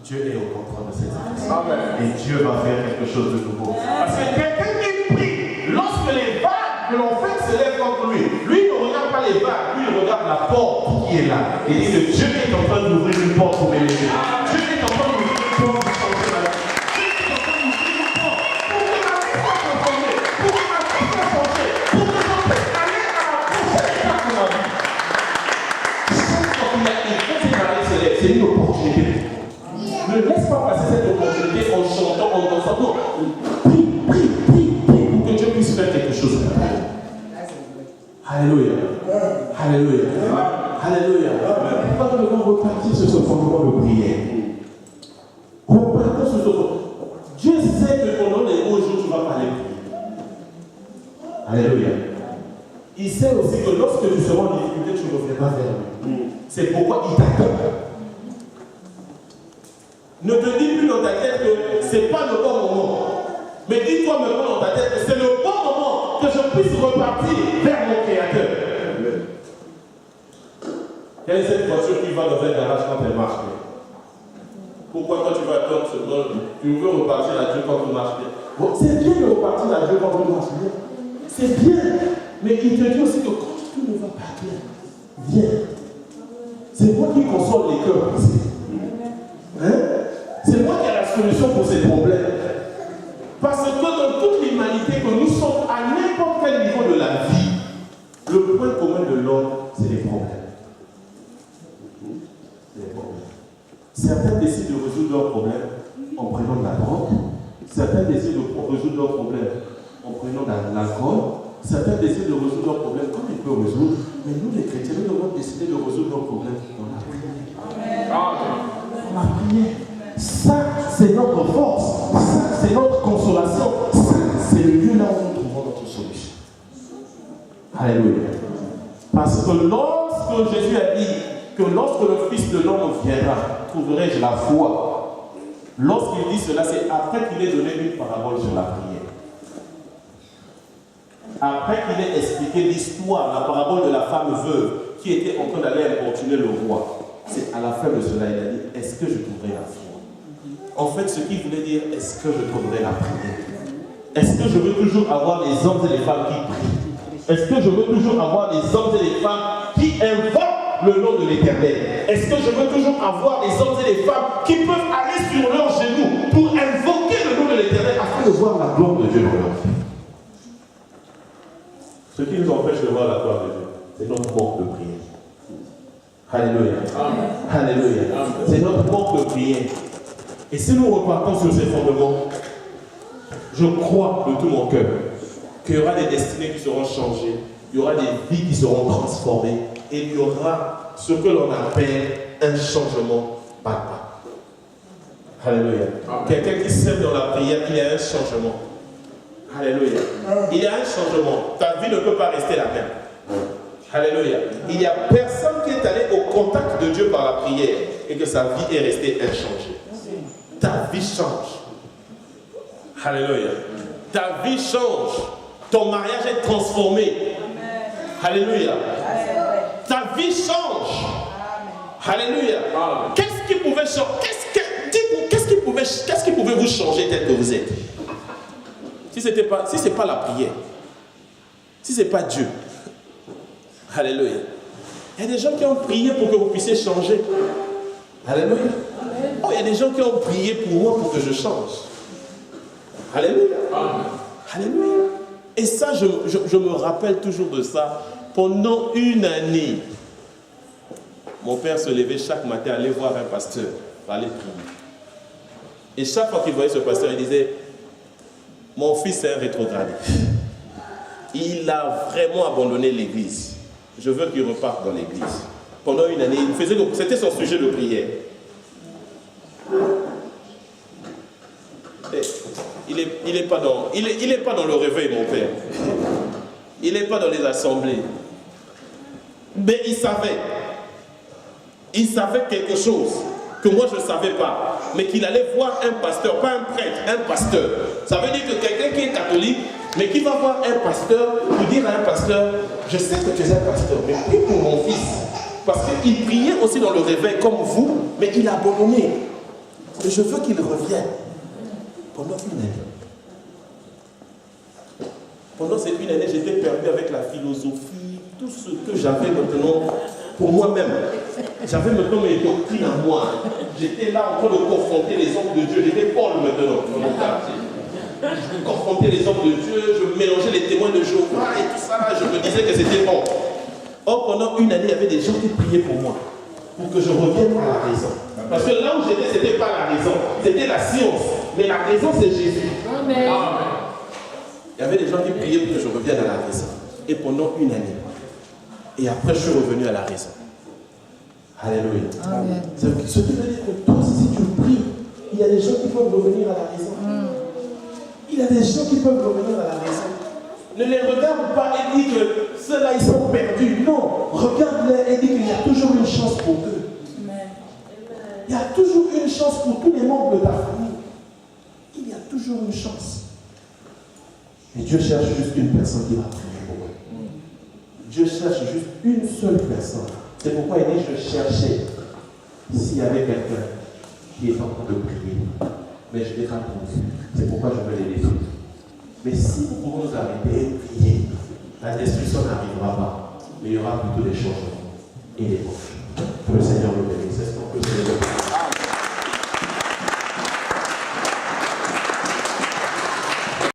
Dieu est au contrôle de cette situation. Et Dieu va faire quelque chose de nouveau. Parce que quelqu'un qui prie, lorsque les vagues que l'on fait se lèvent contre lui, lui ne regarde pas les vagues, lui il regarde la porte qui est là. Et il dit que Dieu est en train d'ouvrir une porte pour m'aider. Dieu est en train d'ouvrir une porte pour changer ma vie. Dieu est en train d'ouvrir une porte pour que ma vie soit transformée, pour que ma vie soit changée, pour que je puisse aller à la prochaine étape de ma vie. Chaque fois qu'il y a une petite marée se lève, c'est une opportunité. Ne laisse pas passer cette opportunité en chantant, en dansant. Non, prie, prie, prie, prie pour que Dieu puisse faire quelque chose. Alléluia. Alléluia. Alléluia. Pourquoi nous devons repartir sur ce fondement de prière? Repartons sur ce fondement. Dieu sait que pendant les hauts jours, tu ne vas pas aller prier. Alléluia. Il sait aussi que lorsque tu seras en difficulté, tu ne reviendras vers lui. C'est pourquoi il t'attend. Ne te dis plus dans ta tête que ce n'est pas le bon moment. Mais dis-toi maintenant dans ta tête que c'est le bon moment que je puisse repartir vers mon Créateur. Quelle est cette voiture qui va dans un garage quand elle marche bien? Pourquoi quand tu vas attendre ce monde, tu veux repartir à Dieu quand tu marches bien? Bon, c'est bien de repartir à Dieu quand tu marches bien. C'est bien. Mais il te dit aussi que quand tout ne va pas bien, viens. C'est moi qui console les cœurs brisés. Hein? C'est moi qui ai la solution pour ces problèmes. Parce que dans toute l'humanité, que nous sommes à n'importe quel niveau de la vie, le point commun de l'homme, c'est les problèmes. C'est les problèmes. Certains décident de résoudre leurs problèmes en prenant de la drogue. Certains décident de résoudre leurs problèmes en prenant de l'alcool. Certains décident de résoudre leurs problèmes comme ils peuvent résoudre. Mais nous, les chrétiens, nous devons décider de résoudre leurs problèmes dans la prière. Dans la prière. Ça, c'est notre force. Ça, c'est notre consolation. Ça, c'est le lieu là où nous trouvons notre solution. Alléluia. Parce que lorsque Jésus a dit que lorsque le Fils de l'homme viendra, trouverai-je la foi. Lorsqu'il dit cela, c'est après qu'il ait donné une parabole sur la prière. Après qu'il ait expliqué l'histoire, la parabole de la femme veuve qui était en train d'aller importuner le roi. C'est à la fin de cela, il a dit, est-ce que je trouverai la foi? En fait, ce qu'il voulait dire, est-ce que je trouverai la prière? Est-ce que je veux toujours avoir les hommes et les femmes qui prient? Est-ce que je veux toujours avoir les hommes et les femmes qui invoquent le nom de l'Éternel? Est-ce que je veux toujours avoir les hommes et les femmes qui peuvent aller sur leurs genoux pour invoquer le nom de l'Éternel afin de voir la gloire de Dieu dans leur vie? Ce qui nous empêche de voir la gloire de Dieu, c'est notre manque de prière. Alléluia. Amen. Alléluia. C'est notre manque de prière. Et si nous repartons sur ces fondements, je crois de tout mon cœur qu'il y aura des destinées qui seront changées, il y aura des vies qui seront transformées, et il y aura ce que l'on appelle un changement pas à pas. Alléluia. Quelqu'un qui sème dans la prière, il y a un changement. Alléluia. Il y a un changement. Ta vie ne peut pas rester la même. Alléluia. Il n'y a personne qui est allé au contact de Dieu par la prière et que sa vie est restée inchangée. Ta vie change. Alléluia. Ta vie change. Ton mariage est transformé. Alléluia. Ta vie change. Alléluia. Qu'est-ce qui pouvait changer? Qu'est-ce qui pouvait vous changer tel que vous êtes? Si ce n'est pas la prière, si ce n'est pas Dieu. Alléluia. Il y a des gens qui ont prié pour que vous puissiez changer. Alléluia. Oh, il y a des gens qui ont prié pour moi pour que je change. Alléluia. Alléluia. Et ça, je me rappelle toujours de ça. Pendant une année, mon père se levait chaque matin, allait voir un pasteur, aller prier. Et chaque fois qu'il voyait ce pasteur, il disait, mon fils est un rétrogradé. Il a vraiment abandonné l'église. Je veux qu'il reparte dans l'église. Pendant une année, c'était son sujet de prière. Il n'est pas dans le réveil, mon père. Il n'est pas dans les assemblées. Mais il savait. Il savait quelque chose que moi je ne savais pas. Mais qu'il allait voir un pasteur, pas un prêtre, un pasteur. Ça veut dire que quelqu'un qui est catholique, mais qui va voir un pasteur, pour dire à un pasteur, je sais que tu es un pasteur, mais prie pour mon fils. Parce qu'il priait aussi dans le réveil comme vous, mais il a abandonné. Et je veux qu'il revienne. Pendant une année. Pendant cette une année, j'étais perdu avec la philosophie, tout ce que j'avais maintenant pour moi-même. J'avais maintenant mes doctrines à moi. J'étais là en train de confronter les hommes de Dieu. J'étais Paul maintenant dans mon quartier. Je confrontais les hommes de Dieu, je mélangeais les témoins de Jéhovah et tout ça. Je me disais que c'était bon. Or, pendant une année, il y avait des gens qui priaient pour moi, pour que je revienne à la raison. Parce que là où j'étais, ce n'était pas la raison, c'était la science. Mais la raison, c'est Jésus. Amen. Il y avait des gens qui priaient pour que je revienne à la raison. Et pendant une année. Et après, je suis revenu à la raison. Alléluia. Amen. Ce qui veut dire que toi, si tu pries, il y a des gens qui peuvent revenir à la raison. Il y a des gens qui peuvent revenir à la raison. Ne les regarde pas et dis que ceux-là, ils sont perdus. Non, regarde-les et dis qu'il y a toujours une chance pour eux. Il y a toujours une chance pour tous les membres de ta famille. Il y a toujours une chance. Et Dieu cherche juste une personne qui va prier pour eux. Dieu cherche juste une seule personne. C'est pourquoi il dit, je cherchais s'il y avait quelqu'un qui est en train de prier. Mais je l'ai pas trouvé. C'est pourquoi je veux les laisser. Mais si nous pouvons nous arrêter et prier, la destruction n'arrivera pas. Mais il y aura plutôt des changements et des bouches. Que le Seigneur